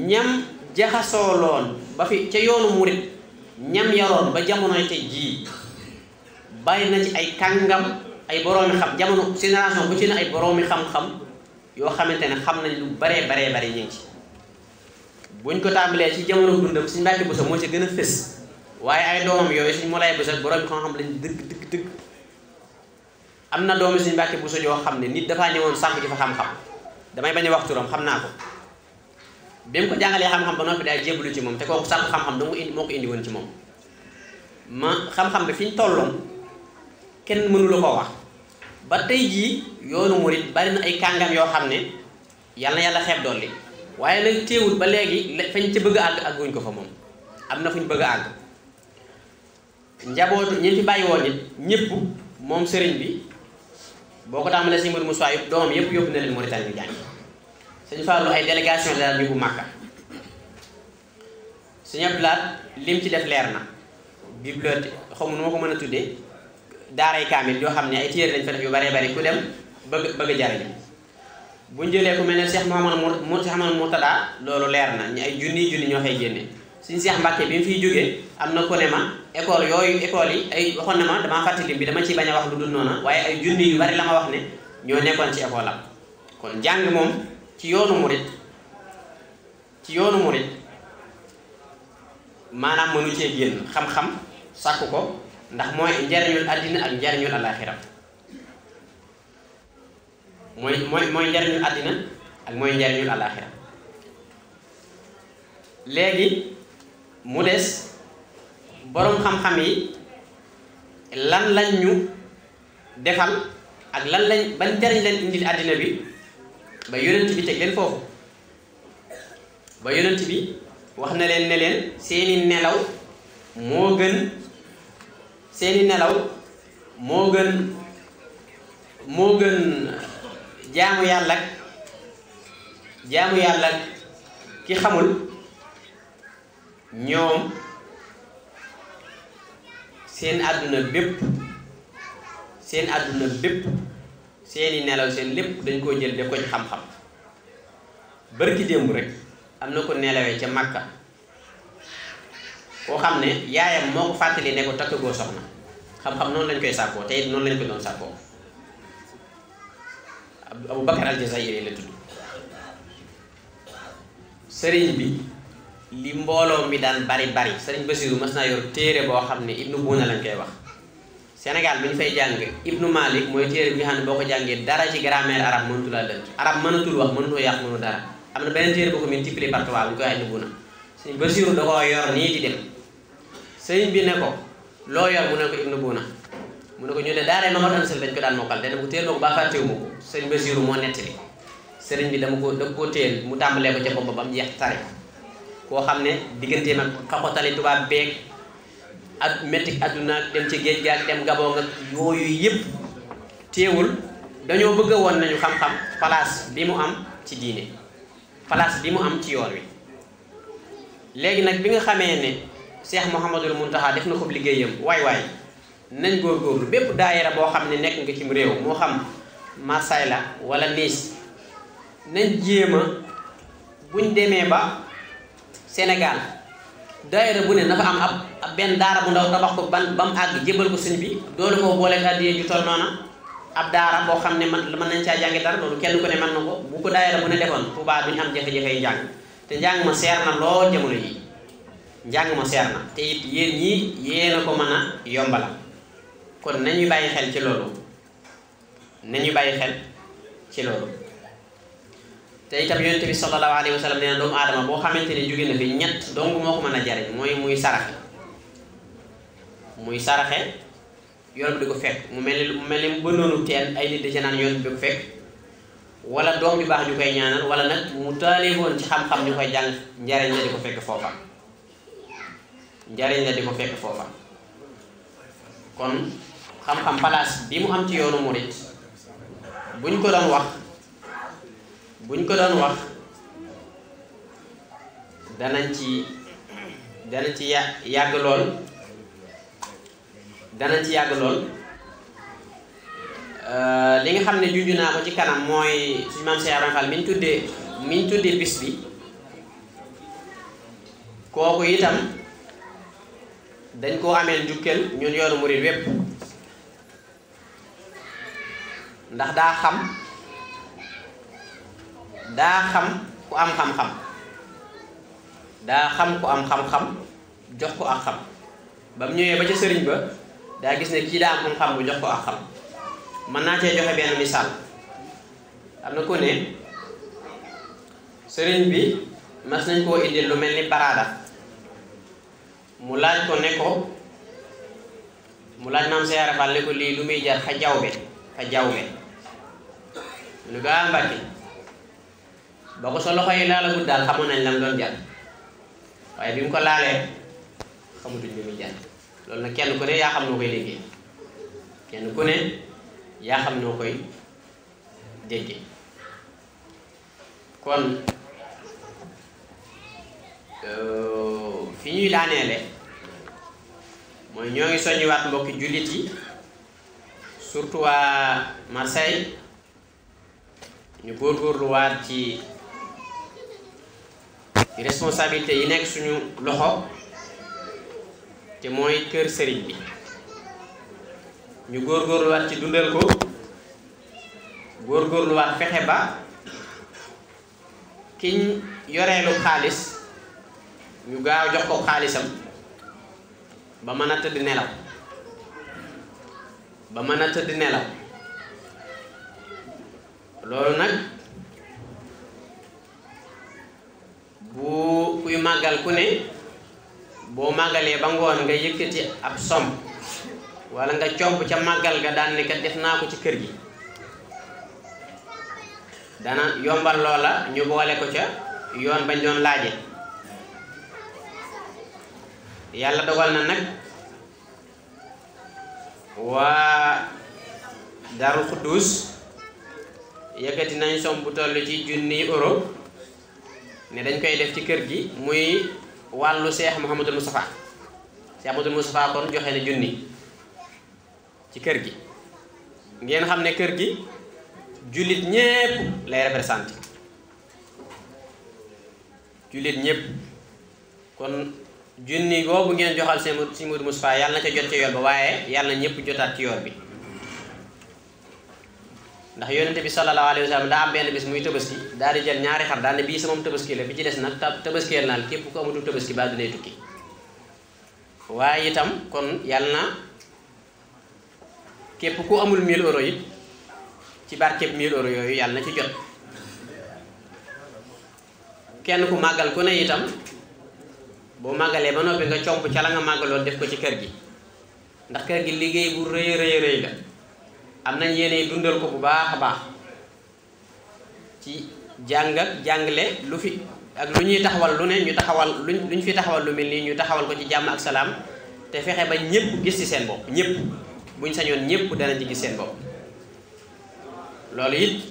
ñam jaxasooloon ba fi ca yoonu murit ñam yaroon ba jamonoy te jii bàyyi na ci ay kàngam ay boroomi xam jamono génération bu ci ne ay boroomi xam-xam yoo xamante ne xam nañ lu baree ñu ngi ci buñ ko tàmbalee ci jamono dundam suñ Mbàkke Buso moo ci gën a fës waaye ay doomam yooyu suñ Moulay Buso boroomi xam-xam lañ dëgg am na doomi suñ Mbàkke Buso yoo xam ne nit dafaa ñëwoon sànq ci fa xam-xam damay bañ a wax turam xam naa ko bi mu ko jàngalee xam-xam ba noppi daay jébbalu ci moom te kooku sànq xam-xam da moo ko indi woon ci moom ma xam-xam bi fi ñu tolloon kenn mënu la koo wax ba tey jii yoonu murit bari na ay kàngam yoo xam ne yal na yàlla xeeb dolli waaye nag téewul ba léegi fañ ca bëgg a àgg àgguñ ko fa moom am na fu ñu bëgg a àgg njabootu ñi fi bàyyi woon it ñëpp moom sëriñ bi boo ko tàmbalee sëñ Modou Moussa yëpp doomam yëpp yóbbu na leen Mauritanie ñu jàng sëñ Fallou ay délégation la ñu bu Màkka sëñ Abdoulaat lim ci def leer na bibliothèque xamu nu ma ko mën a tuddee daaray kaamil yoo xam ne ay téere lañ fa def yu baree ku dem bëgg a jariñ bu ñu jëlee ku mel ne Cheikh Mouhamadou Mourtada loolu leer na ñu ay junni ñoo fay génne suñu Cheikh Mbacke bi mu fiy jógee am na ku ne ma école yi ay waxoon na ma damaa fàttali bi dama ciy bañ a wax lu dul noona waaye ay junni yu bari la ma wax ne ñoo nekkoon ci école am kon jàng moom ci yoonu murit maanaam mënu cee génn xam-xam sàkku ko ndax mooy njariñul àddina ak njariñul àllaaxira mooy njariñul àddina ak mooy njariñul àllaaxira léegi mu des boroom xam-xam yi lan lañ ñu defal ak lan lañ ban njariñ leen indil àddina bi ba yonent bi teg leen foofu ba yonent bi wax na leen ne leen seeni nelaw moo gën jaamu yàlla ki xamul ñoom seen àdduna bépp seeni nelaw seen lépp dañ koo jël def ko ci xam-xam barki démb rek am na ko nelawee ca Makka koo xam ne yaayam moo ko fàttali ne ko takk goo soxna xam-xam noonu lañ koy sàkkoo te it noonu lañ ko doon sàkkoo Abu Bakar al-Jazairi la tudd sëriñ bi li mbooloo mi daan bari sëriñ Basiru mas naa yor téere boo xam ne Ibnu Buuna lañ koy wax Sénégal bi ñu fay jàng Ibnu Malik mooy téere bi nga xam ne boo ko jàngee dara ci grammaire arabe mënatul a lënt arabe mënatul wax mënatoo yàq mënu dara am na beneen téere boo ko multiplié par 3 bu ñu koy wax Ibnu Buuna sëriñ Basiru da koo yor nii di dem sëriñ bi ne ko loo yor mu ne ko Ibnu Buuna mu ne ko ñu ne daara Mamadou Ansel dañ ko daan mokkal dana ko téel ma ko baa fàttewu ma ko sëriñ Basiru moo nettali sëriñ bi da ko téel mu tàmbalee ko ca bopp ba mu jeex tari koo xam ne digganteem ak xaxotali tubaab beeg ak métti àdduna dem ci géej gaak dem Gabon ak yooyu yëpp teewul dañoo bëgg woon nañu xam-xam place bi mu am ci diine place bi mu am ci yoon wi léegi nag bi nga xamee ne Cheikh Mouhamadul Mountakha def na ko liggéeyam waay nañ góorgóorlu bépp daayira boo xam ne nekk nga cim réew moo xam Marseille la wala Nice nañ jéem a buñ demee ba Sénégal daayira bu ne na fa am ab benn daara bu ndaw tabax ko ba mu àgg jébal ko sëñ bi doolu koo booleeg àddiyee ju toll noona ab daara boo xam ne mën nañ caa jàngi dara loolu kenn ku ne mën na ko bu ko daayira bu ne defoon Tuubaa duñ am jafe-jafe yi njàng te njàng ma seer na lool jamono yi njàng ma seer na te it yéen ñii yéen a ko mën a yombala kon nañuy bàyyi xel ci loolu te itam yonent bi sallallahu alayhi wa sallam nee na doomu aadama boo xamante ne jóge na fi ñett dong moo ko mën a jariñ mooy muy saraxe yoon bi di ko fekk mu mel ni mu bëndoonu teen ay nit di ca naan yoon bi di ko fekk wala doom bi baax ñu koy ñaanal wala nag mu taalifoon ci xam-xam ñu koy jàng njariñ la di ko fekk foofa kon xam-xam place bi mu am ci yoonu murit buñ ko doon wax danañ ci yàgg lool li nga xam ne junj naa ko ci kanam mooy suñu maam Cheikh Ibra Fall mi ñu tuddee bis bi kooku itam dañ koo ameel njukkal ñun yoonu murit wépp ndax daa xam ku am xam-xam jox ko ak xam ba mu ñëwee ba ca sëriñ ba daa gis ne kii daa am xam-xam bu jox ko ak xam mën naa cee joxe benn misaal am na ko ne sëriñ bi mas nañ koo indil lu mel ni baraada mu laaj maam Cheikh Ibra Fall ne ko lii lu muy jar fa jawbe lu gaa Mbàkke ba ko sa loxo yi laalagut daal xamoon nañ lam doon jar waaye bi mu ko laalee xamutuñ li muy jar loolu nag kenn ku ne yaa xam noo koy déggee kon fi ñuy daaneele mooy ñoo ngi soññiwaat mbokki jullit yi surtout waa Marseille ñu góorgóorluwaat ci responsabilité yi nekk suñu loxo te mooy kër sëriñ bi ñu góorgóorluwaat ci dundal ko góorgóorluwaat fexe ba kiñ yoreelu xaalis ñu gaaw jox ko xaalisam ba mën a tëdd nelaw loolu nag bu kuy màggal ku ne boo màggalee ba ngoon nga yëkkati ab somb wala nga comp ca màggal ga daan ne kat def naa ko ci kër gi dana yombal loola ñu boole ko ca yoon bañ doon laaje yàlla dogal na nag waa Daaru Xuddus yëkkati nañ som bu toll ci €1,000 ne dañ koy def ci kër gi muy wàllu Cheikh Mouhamadul Moustapha Cheikh Mouhamadul Moustapha kon joxe na $1,000 ci kër gi ngeen xam ne kër gi jullit ñépp lay représenté jullit ñépp kon $1,000 boobu ngeen joxal si Mouhamadul Moustapha yàlla na ca jot ci yoon ba waaye yàlla na ñépp jotaat ci yoon bi ndax yonente bi sallallahu alayhi wa sallam daa am benn bis muy tabaski daal di jël ñaari xar daal ne bii sama tabaski la bi ci des nag tabaskiyel naan képp ku amatul tabaski ba dinay tukki waaye itam kon yàlla na képp ku amul €1,000 it ci barkeb €1,000 yooyu yàlla na ci jot kenn ku màggal ku ne itam boo màggalee ba noppi nga comp ca la nga màggaloon def ko ci kër gi ndax kër gi liggéey bu rëy rëy la am nañ yéene dundal ko bu baax a baax ci jàng ak jàngale lu fi ak lu ñuy taxawal lu ne ñu taxawal luñ fi taxawal lu mel nii ñu taxawal ko ci jàmm ak salaam te fexe ba ñëpp gis ci seen bopp ñëpp buñ sañoon ñëpp danañ ci gis seen bopp loolu it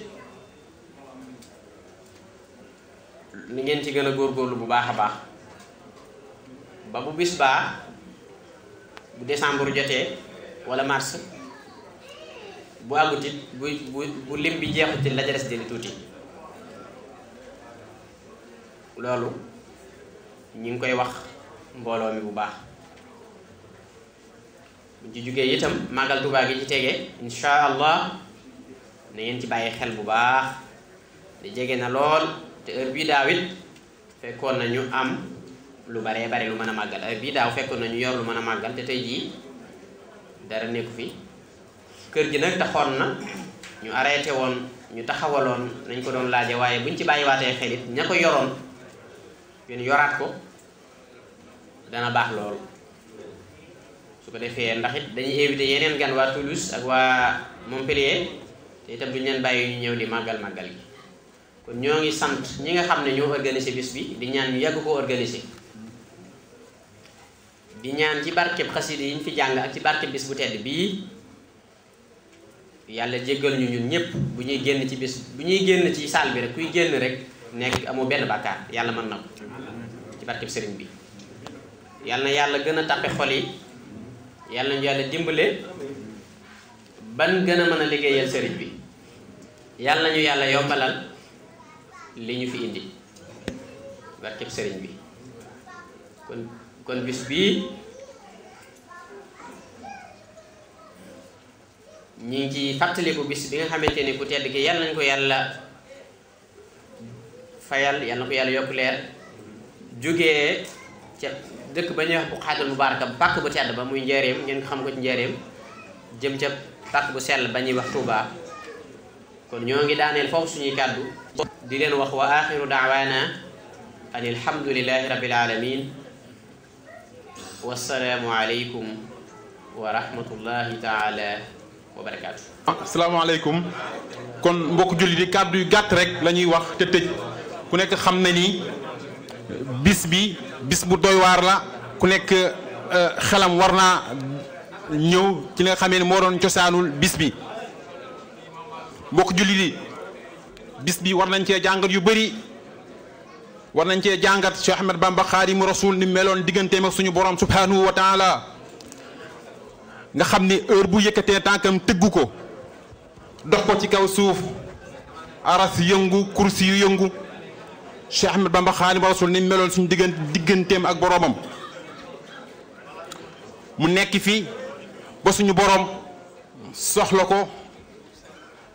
ni ngeen ci gën a góorgóorlu bu baax a baax ba bu bis baa bu décembre jotee wala mars bu àggut it bu lim bi jeexut it la ca des dina tuuti loolu ñu ngi koy wax mbooloo mi bu baax buñ ci jógee itam màggal Tuubaa gi ci tegee insha allah na ngeen ci bàyyi xel bu baax di jege na lool te heure bii daaw it fekkoon na ñu am lu baree bare lu mën a màggal heure bii daaw fekkoon na ñu yor lu mën a màggal te tey jii dara nekku fi kër gi nag taxoon na ñu arrêté woon ñu taxawaloon nañ ko doon laaje waaye buñ ci bàyyiwaatee xel it ña ko yoroon yéen yoraat ko dana baax lool su ko defee ndax it dañuy invité yeneen gan waa Toulouse ak waa Montpellier te itam duñ leen bàyyi ñu ñëw di màggal gi kon ñoo ngi sant ñi nga xam ne ñoo organisé bis bi di ñaan ñu yàgg koo organisé di ñaan ci barkeb xasida yi ñu fi jàng ak ci barkeb bis bu tedd bii yàlla jéggal ñu ñun ñëpp bu ñuy génn ci bis bu ñuy génn ci salle bi rek kuy génn rek nekk amoo benn bàkkaar yàlla mën na ko ci barkeb sëriñ bi yàlla na yàlla gën a tàppe xol yi yàlla nañu yàlla dimbale ban gën a mën a liggéeyal sëriñ bi yàlla nañu yàlla yombalal li ñu fi indi barkeb sëriñ bi kon bis bii ñi ngi ci fàttaliku bis bi nga xamante ni ku tedd ki yàlla nañ ko yàlla fayal yàlla na ko yàlla yokk leer jógee ca dëkk ba ñuy wax bu xaatul mubaaraka pàkk bu tedd ba muy njaareem ngeen ko xam ko ci njaareem jëm ca pàkk bu sell ba ñuy wax Tuubaa kon ñoo ngi daaneel foofu suñuy kàddu di leen wax wa axiru daawaana an alhamdulillahi rabbil alamin wassalaamu aleykum wa rahmatullahi taala wa barakaatu. asalaamaaleykum kon mbokk julli di kàddu yu gàtt rek la ñuy wax te tëj ku nekk xam na ni bis bi bis bu doy waar la ku nekk xelam war naa ñëw ci li nga xamee ne moo doon cosaanul bis bi mbokk julli di bis bi war nañ cee jàngat yu bëri war nañ cee jàngat Cheikh Ahmed Bamba Xaadimu Rasuul ni meloon digganteem ak suñu borom subhanahu wa taala nga xam ni heure bu yëkkatee tànkam tëggu ko dox ko ci kaw suuf aras yëngu kursi yu yëngu Cheikh Ahmed Bamba Xaadimu Rasuul ni meloon suñu digganteem ak boromam mu nekk fi ba suñu borom soxla ko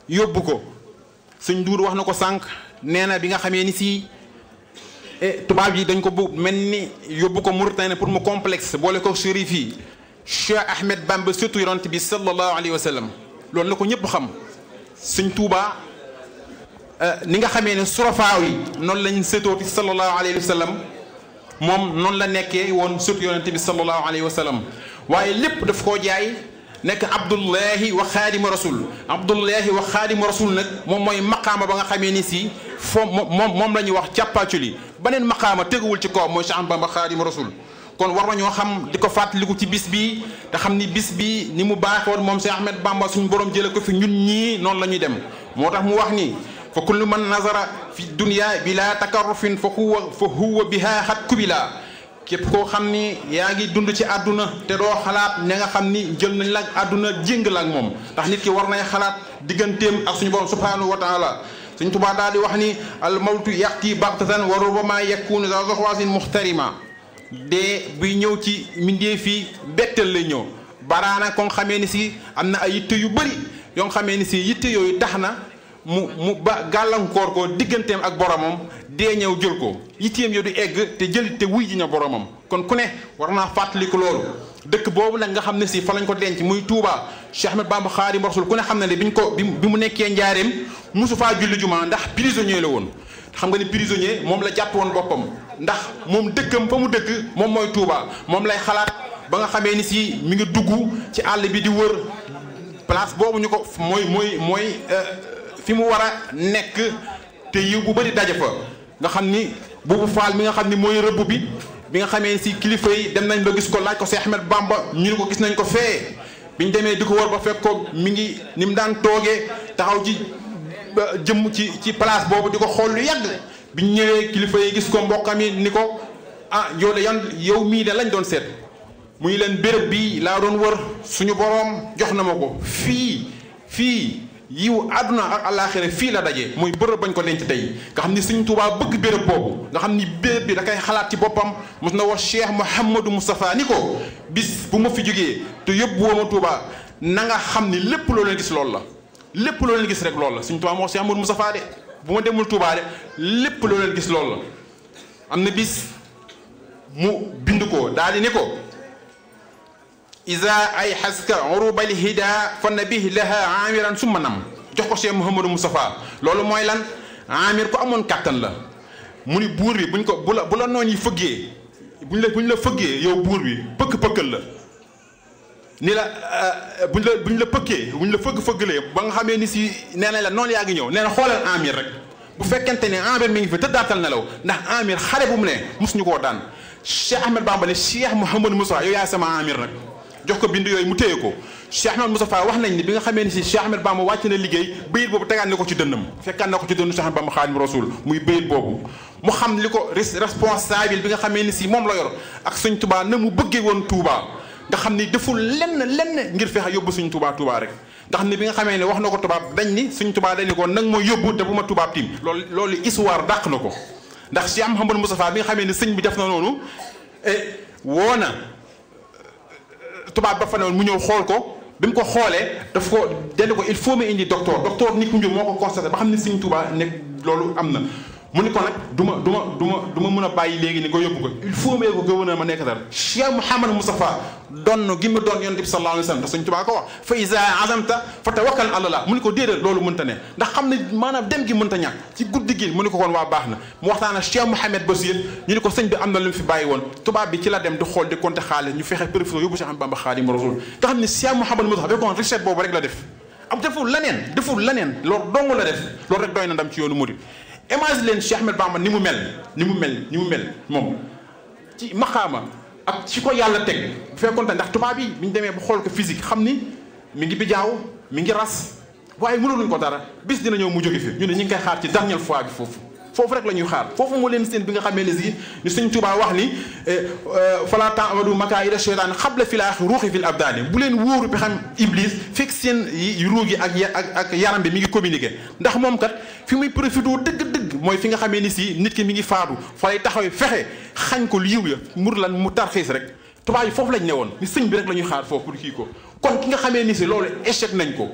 yóbbu ko suñ duur wax na ko sànq nee na bi nga xamee ni si tubaab yi dañ ko bu mel ni yóbbu ko Mauritanie pour mu complexe boole ko shérif yi Cheikh Ahmed Bamba surtout yonent bi sallallahu alayhi wa sallam loolu la ko ñëpp xam Sëñ Tuubaa ni nga xamee ne surafaaw yi noonu lañ sétooti sallallahu alayhi wa sallam moom noonu la nekkee woon sut yonente bi sallallahu alayhi wa sallam waaye lépp daf koo jaay nekk abdullahi wa xaadimu rasul abdullahi wa xaadimu rasul nag moom mooy maqaama ba nga xamee ni si moom la ñuy wax càppaaculi beneen maqaama teguwul ci kaw mooy Cheikh Ahmadou Bamba xaadimu rasul kon war nañoo xam di ko fàttaliku ci bis bi te xam ni bis bi ni mu baaxoon moom Cheikh Ahmadou Bamba suñu borom jële ko fi ñun ñii noonu la ñuy dem moo tax mu wax ni fa kullu man nazara fi dunya bila takarrufin fa huwa biha xat kubila képp koo xam ni yaa ngi dund ci àdduna te doo xalaat ne nga xam ni jël nañ la àdduna jéng la ak moom ndax nit ki war nay xalaat digganteem ak suñu borom subhanahu wa taala suñ Tuubaa daal di wax ni al mawtu yaqti baxtatan wa rubama yakunu za zoxwasin muxtarima dee buy ñëw ci mindee fii bettel lay ñëw baraana ko nga xamee ni si am na ay yitte yu bëri yoo nga xamee ni si yitte yooyu tax na mu ba gàllankoor ko digganteem ak boromam dee ñëw jël ko yitteem yow du egg te jël te wuy ji na boromam kon ku ne war naa fàttaliku loolu dëkk boobu nag nga xam ne si fa lañ ko denc muy Touba Cheikh Ahmadou Bamba Xaadimu Rasuul ku ne xam na ne bi mu nekkee njaareem mosu faa julli jumaa ndax prisonnier la woon xam nga ni prisonnier moom la jàpp woon boppam ndax moom dëkkam fa mu dëkk moom mooy Touba moom lay xalaat ba nga xamee ni si mi ngi dugg ci àll bi di wër place boobu ñu ko mooy fi mu war a nekk te yiw bu bëri daje fa nga xam ni boobu faal mi nga xam ni mooy rëbb bi nga xamee si kilifa yi dem nañ ba gis ko laaj ko Cheikh Ahmadou Bamba ñu ne ko gis nañ ko fee biñ demee di ko wër ba fekk ko mi ngi ni mu daan toogee taxaw ci jëm ci place boobu di ko xool lu yàgg biñ ñëwee kilifa yi gis ko mbokkam yi ni ko ah yow mii de lañ doon seet muy leen béréb bii laa doon wër suñu boroom jox na ma ko fii yiw àdduna ak àllaaxira fii la daje muy bërëb bañ ko denc tey nga xam ni Sëñ Tuubaa bëgg béréb boobu nga xam ni béréb bi da koy xalaat ci boppam mos na wax Cheikh Mouhamadou Moustapha ni ko bis bu ma fi jógee te yóbbu woo ma Tuubaa na nga xam ni lépp loo leen gis loolu la lépp loo leen gis rek loolu la Sëñ Tuubaa moo Cheikh Mouhamadou Moustapha de bu ma demul Tuubaa de lépp loo leen gis loolu la am na bis mu bind ko daal di ni ko isa ay xaska urubal hida fa nabih laha amiran summa nam jox ko Cheikh Mouhamadou Moustapha loolu mooy lan amir ko amoon kàttan la mu ni buur bi buñ ko bu la noon yi fëggee buñ la fëggee yow buur bi pëkk-pëkkal la ni la buñ la fëggalee ba nga xamee ni si nee nañ la noonu yaa ngi ñëw nee na xoolal amir rek bu fekkente ne amir mi ngi fi tëddaatal nelaw ndax amir xare bu mu ne mosuñu koo daan Cheikh Ahmadou Bamba ne Cheikh Mouhamadou Moustapha yow yaay sama amir nag jox ko bind yooyu mu téye ko Cheikh Ahmadou Moustapha wax nañ ni bi nga xamee ni si Cheikh Ahmadou Bamba wàcc na liggéey bayit boobu tegaat na ko ci dënnam fekkaat na ko ci dënnu Cheikh Ahmadou Bamba Xaadimu Rasuul muy bayit boobu mu xam li ko responsable bi nga xamee ni si moom la yor ak Sëñ Tuubaa na mu bëggee woon Touba nga xam ni deful lenn ngir fexe yóbbu Sëñ Tuubaa rek nga xam ne bi nga xamee ne wax na ko tubaab dañ ni Sëñ Tuubaa dañ ni ko nag mooy yóbbu te bu ma tubaab tiim loolu histoire dàq na ko ndax Cheikh Mouhamadou Moustapha bi nga xamee ne sëñ bi def na noonu woo na tubaab ba fa ne woon mu ñëw xool ko bi mu ko xoolee daf ko dellu ko il faut ma indi docteur nit ku njur moo ko constaté ba xam ne Sëñ Tuubaa nekk loolu am na mu ni ko nag du ma mën a bàyyi léegi ni nga yóbbu ko il faut ma ko gëwën a ma nekk dara Cheikh Mouhamadou Moustapha doon gi mu doon yonent bi sallallahu alayhi wa sallam te Sëñ Tuubaa ko wax fa iza azamta fa tawakkal ala Allah mu ni ko déedéet loolu mënta ne ndax xam ne maanaam dem gi mënta ñàkk ci guddi gi mu ni ko kon waa baax na mu waxtaan ak Cheikh Mouhamed Bassir ñu ni ko sëñ bi am na lu mu fi bàyyi woon tubaab bi ci la dem di xool di compter xaalis ñu fexe professeur yóbbu Cheikh Bamba Xaadimu Rasuul nga xam ne Cheikh Mouhamadou Moustapha ba kon recette boobu rek la def am deful leneen loolu dong la def loolu rek doy na ndam ci yoonu murid imagine leen Cheikh Ahmadou Bamba ni mu mel moom ci maqaama ak ci ko yàlla teg bu fekkoon ndax tubaab yi bi ñu demee ba xool ko physique xam ni mi ngi bijaaw mi ngi ras waaye mënuluñ ko dara bis dina ñëw mu jóge fi ñu ne ñu ngi koy xaar ci dernière fois bi foofu rek la ñuy xaar foofu moo leen seen bi nga xamee ne si ni Sëñ Tuubaa wax ni fala ta'budu makaa'ida shaytaan xabla filaaxi ruuxi fil abdaani bu leen wóoru bi xam iblis fekk seen ruux gi ak yaram bi mi ngi communiqué ndax moom kat fi muy profité dëgg-dëgg mooy fi nga xamee ni si nit ki mi ngi faatu fa lay taxawee fexe xañ ko yiw ya mu tarxiis rek tubaab yi foofu lañ ne woon ni sëñ bi rek la ñuy xaar foofu pour kii ko kon ki nga xamee ni si loolu échec nañ ko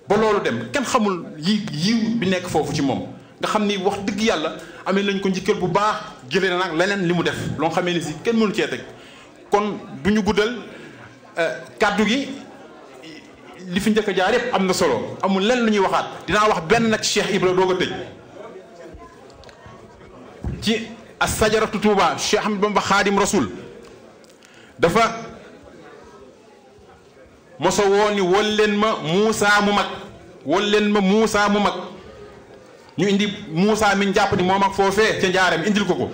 ba loolu dem kenn xamul yiw bi nekk foofu ci moom nga xam ni wax dëgg yàlla amee nañ ko njikkal bu baax jëlee na nag leneen li mu def loo xamee ni si kenn mënu cee teg kon du ñu guddal kàddu gi li fi njëkk a jaar yëpp am na solo amul lenn lu ñuy waxaat dinaa wax benn nag Cheikh Ibra doog a tëj ci as-sajaratu Touba Cheikh Ahmadou Bamba Xaadim Rasul dafa moso woo ni wol leen ma Moussa mu mag wol leen ma Moussa mu mag ñu indi Moussa mi jàpp ni moom ak foofee ca njaareem indil ko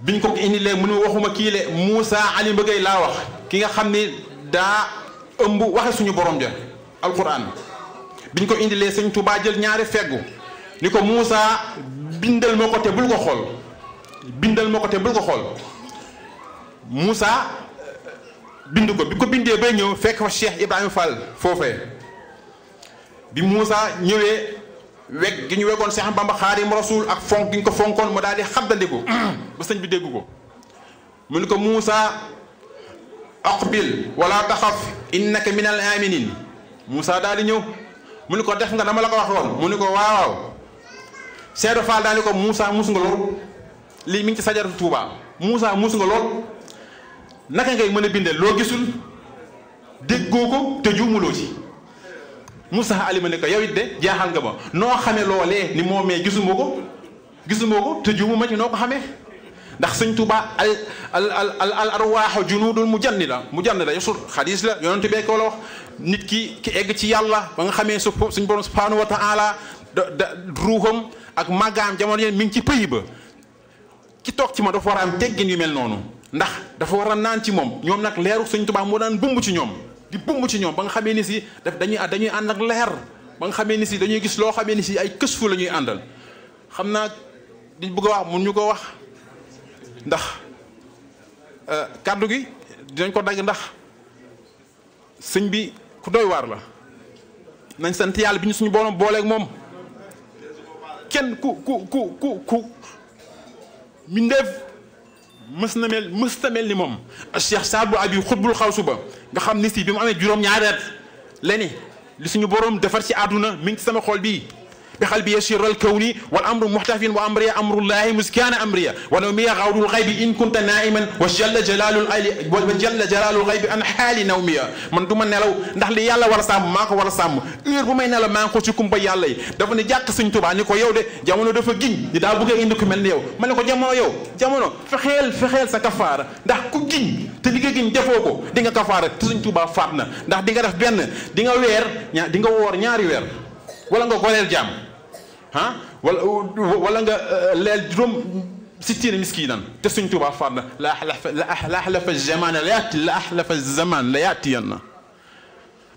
biñ ko indilee mu ne waxuma kii le Moussa Ali Mbëggey laa wax ki nga xam ni daa ëmb waxe suñu borom ja alquran biñ ko indilee sëñ Touba jël ñaari feggu ni ko Moussa bindal ma ko te bul ko xool bindal ma ko te bul ko xool Moussa bind ko bi ko bindee bay ñëw fekk fa Cheikh Ibrahima Fall foofee bi Moussa ñëwee weg gi ñu wegoon Cheikh Bamba Xaadim Rasul ak fonk gi ñu ko fonkoon mu daal di xaddandiku ba sëñ bi dégg ko mu ni ko Moussa aqbil wala taxaf innaka min al aminin Moussa daal di ñëw mu ni ko def nga dama la ko waxoon mu ni ko waaw Seydou Fall daal di ko Moussa mus nga lool lii mi ngi ci sajaratu Touba Moussa mus nga lool naka ngay mën a bindee loo gisul déggoo ko te juumuloo ci Moussa Ali ma ne ko yow it de jaaxal nga ma noo xamee loolee ni moomee gisuma ko te juumu ma ci noo ko xamee ndax sëñ Touba al arwaaxu junudul mujannida yosul xadis la yonent bee ko la wax nit ki egg ci yàlla ba nga xamee suñ borom subhanahu wa taala ruuxam ak màggaam jamono yéen mi ngi ci pëy ba ki toog ci ma dafa war a am teggin yu mel noonu ndax dafa war a naan ci moom ñoom nag leeru sëñ Touba moo daan bëmb ci ñoom di bëmb ci ñoom ba nga xamee ni si dañuy ànd ak leer ba nga xamee ni si dañuy gis loo xamee ni si ay kës fu la ñuy àndal xam naa diñ bëgg a wax mun ñu ko wax ndax kàddu gi dinañ ko dagg ndax sëñ bi ku doy waar la nañ sant yàlla bi ñu suñu borom booleeg moom kenn ku mindeef mësta mel ni moom Cheikh Saadu Abi xutbul xawsu ba nga xam ni si bi mu amee juróom-ñaari at leni li suñu borom defar ci àdduna mi ngi ci sama xol bii bi xal bi yashir al kawni wal amru muhtafin wa amriya amrullahi muskaana amriya wa nawmiya xawdul xaybi in kunta naiman wa jalla jalalul xaybi an xaali nawmiya man du ma nelaw ndax li yàlla war a sàmm maa ko war a sàmm heure bu may nelaw maa ngi ko ci kumpa yàlla yi dafa ne jàkk sëñ Tuubaa ni ko yow de jamono dafa giñ ni daa bëgg a indi ku mel ni yow ma ne ko jamono fexeel sa kafaara ndax ku giñ te li nga giñ defoo ko di nga kafaara te sëñ Tuubaa faat na ndax di nga def benn di nga woor ñaari weer wala nga goreel jaam wala nga leel juróom sittiina miskinan te suñ Tuubaa faat na la ahlafa zaman la yaatiyanna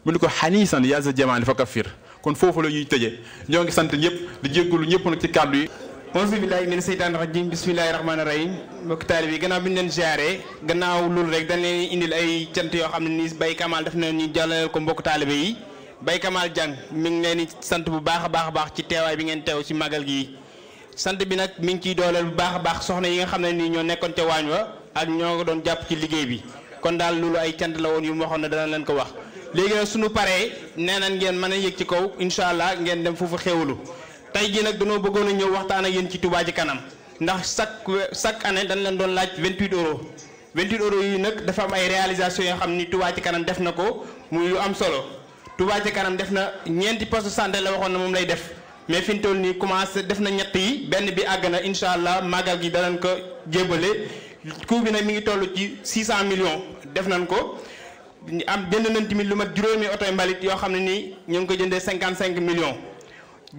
mu ni ko xaniisan yaa sa jamaan fa kaffir kon foofu la ñuy tëjee ñoo ngi sant ñëpp di jéggalu ñëpp nag ci kàddu yi auzu billaahi mina seytaani rajiim bismillaahi rahmaani rahiim mbokk taalibe yi gannaaw bi ñu leen ziare gannaaw loolu rek dañ leen indil ay cant yoo xam ne nii Baye Kamal def na ñu jàllaleel ko mbokk taalibe yi Baye Kamal Dieng mi ngi leen di sant bu baax a baax ci teewaay bi ngeen teew ci magal gi sant bi nag mi ngi ciy dooleel bu baax a baax soxna yi nga xam ne nii ñoo nekkoon ca waañ wa ak ñoo doon jàpp ci liggéey bi kon daal loolu ay cant la woon yu mu waxoon ne dana leen ko wax léegi nag suñu paree nee nañ ngeen mën a yëg ci kaw incha allah ngeen dem foofu xéwalu tey jii nag dañoo bëggoon a ñëw waxtaan ak yéen ci Touba ci kanam ndax chaque année dañ leen doon laaj 28 euros 28 euros yi nag dafa am ay réalisation yoo xam ni Touba ci kanam def na ko muy lu am solo Touba ci kanam def na ñeenti poste de santé la waxoon na moom lay def mais fi mu toll nii commencé def na ñett yi benn bi àgg na incha allah màggal gi danañ ko jébale coût bi nag mi ngi toll ci 600 millions def nañ ko am jënd nañ tamit lu mat juróomi oto mbalit yoo xam ne nii ñu ngi ko jëndee 55 millions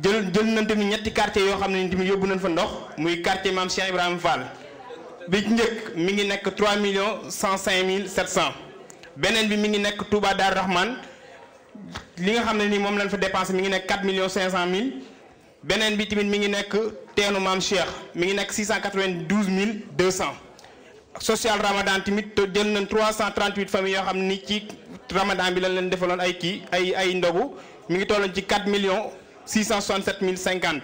jël nañ tamit ñetti quartier yoo xam ne nii tamit yóbbu nañ fa ndox muy quartier Mame Cheikh Ibrahima Fall bi ci njëkk mi ngi nekk 3 millions 105 mille 700 beneen bi mi ngi nekk Touba Darou Rahman li nga xam ne nii moom lañ fa dépensé mi ngi nekk 4 millions 500 mille beneen bi tamit mi ngi nekk teenu Mame Cheikh mi ngi nekk 692 mille 200 social Ramadan tamit jël nañ 338 familles yoo xam ne ni ci Ramadan bi lañ leen defaloon ay ndogu mi ngi tolloon ci 4 millions 667 mille 50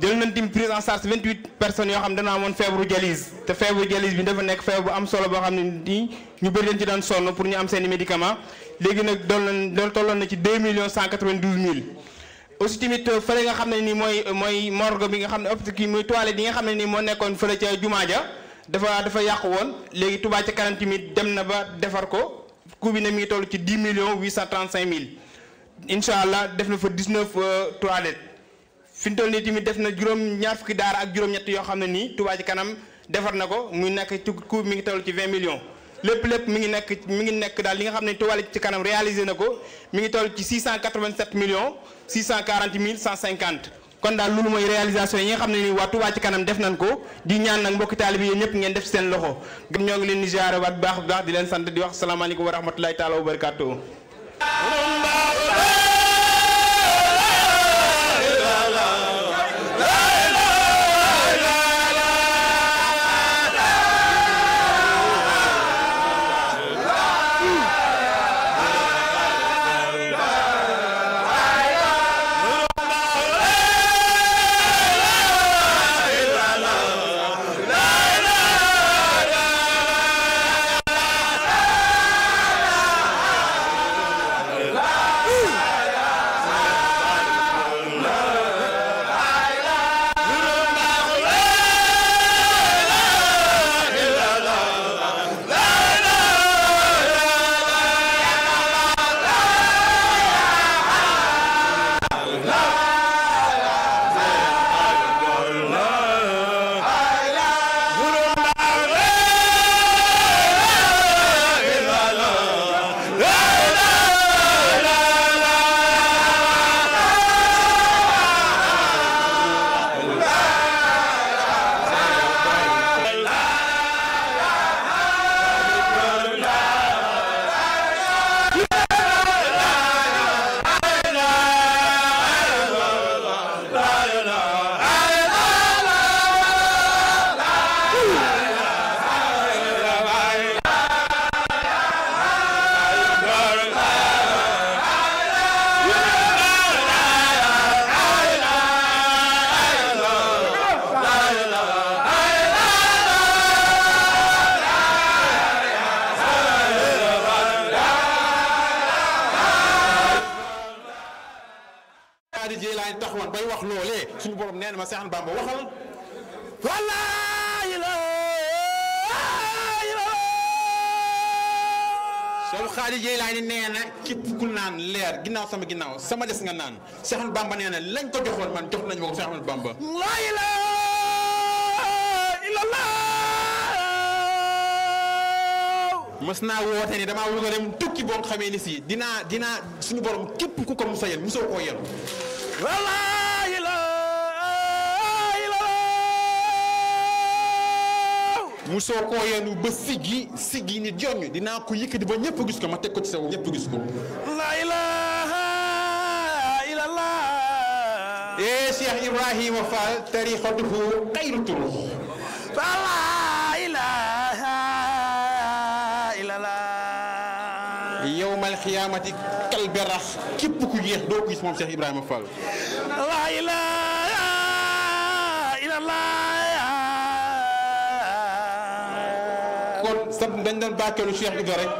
jël nañ tamit prise en charge 28 personnes yoo xam ne dana amoon feebaru dialyse te feebaru dialyse bi dafa nekk feebar bu am solo boo xam ne nii ñu bëri leen ci daan sonn pour ñu am seen i médicaments léegi nag doon tolloon na ci 2 millions 192 mille aussi tamit fële nga xam ne nii mooy morgue bi nga xam ne optique muy toilette yi nga xam ne nii moo nekkoon fële ca jumaa ja dafa yàqu woon léegi Touba ca kanam tamit dem na ba defar ko coût bi ne mi ngi toll ci 10 millions 835 mille incha allah def na fa 19 toilettes fi mu toll nii tamit def na ñaar fukki daara ak juróom-ñett yoo xam ne nii Touba Ca Kanam defar na ko muy nekk ci coût mi ngi toll ci 20 millions lépp mi ngi nekk daal li nga xam ne Touba Ca Kanam réalisé na ko mi ngi toll ci 687 millions 640 mille 150 kon daal loolu mooy réalisation yi nga xam ne nii waa Touba Ca Kanam def nañ ko di ñaan nag mbokki taalibe yi ñëpp ngeen def seen loxo ñoo ngi leen di ziare waat bu baax di leen sant di wax salaamaaleykum wa rahmatulahi taala wa barakaatu. taxawoon bay wax loolee suñu borom nee na ma Seex Bamba waxal Seex Xaadir Jilaani nee na képp ku naan leer ginnaaw sama des nga naan Seex Bamba nee na lañ ko joxoon man jox nañ ma ko Seex Bamba laa ilaaha illallah mës naa woote ni damaa bëgg a dem tukki boo xamee ni si dinaa suñu borom képp ku ko musa yel musoo koo yel laa ilaaha illallah musoo koo yenu ba siggi ni joñ dinaa ko yëkkati ba ñëpp gis ko ma teg ko ci saw ñëpp gis ko laa ilaaha illallah Cheikh Ibrahima Fall tariqatuhu xayru turux laa ilaaha yawmal xiyaamati kal berax képp ku yéex doo ko gis moom Cheikh Ibrahima Fall laa ilaaha illallah kon sax dañ doon bàkkeelu Cheikh Ibra rek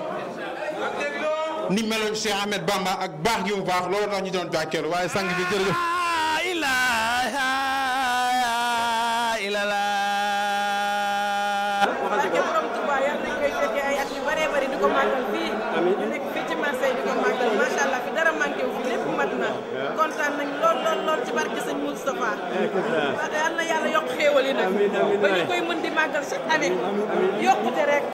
ni meloon Cheikh Ahmed Bamba ak baax gi mu baax loolu tax ñu doon bàkkeelu waaye sang bi jërëjëf ilaaha illallah ko màggal fii ñu nekk fii ci Marseille di ko màggal macha allah fi dara manqué wu fi lépp mat na kontaan nañ lool ci barke sëñ Moustapha yal na yàlla yokk xéewal yi nag ba ñu koy mën di màggal chaque année yokkute rek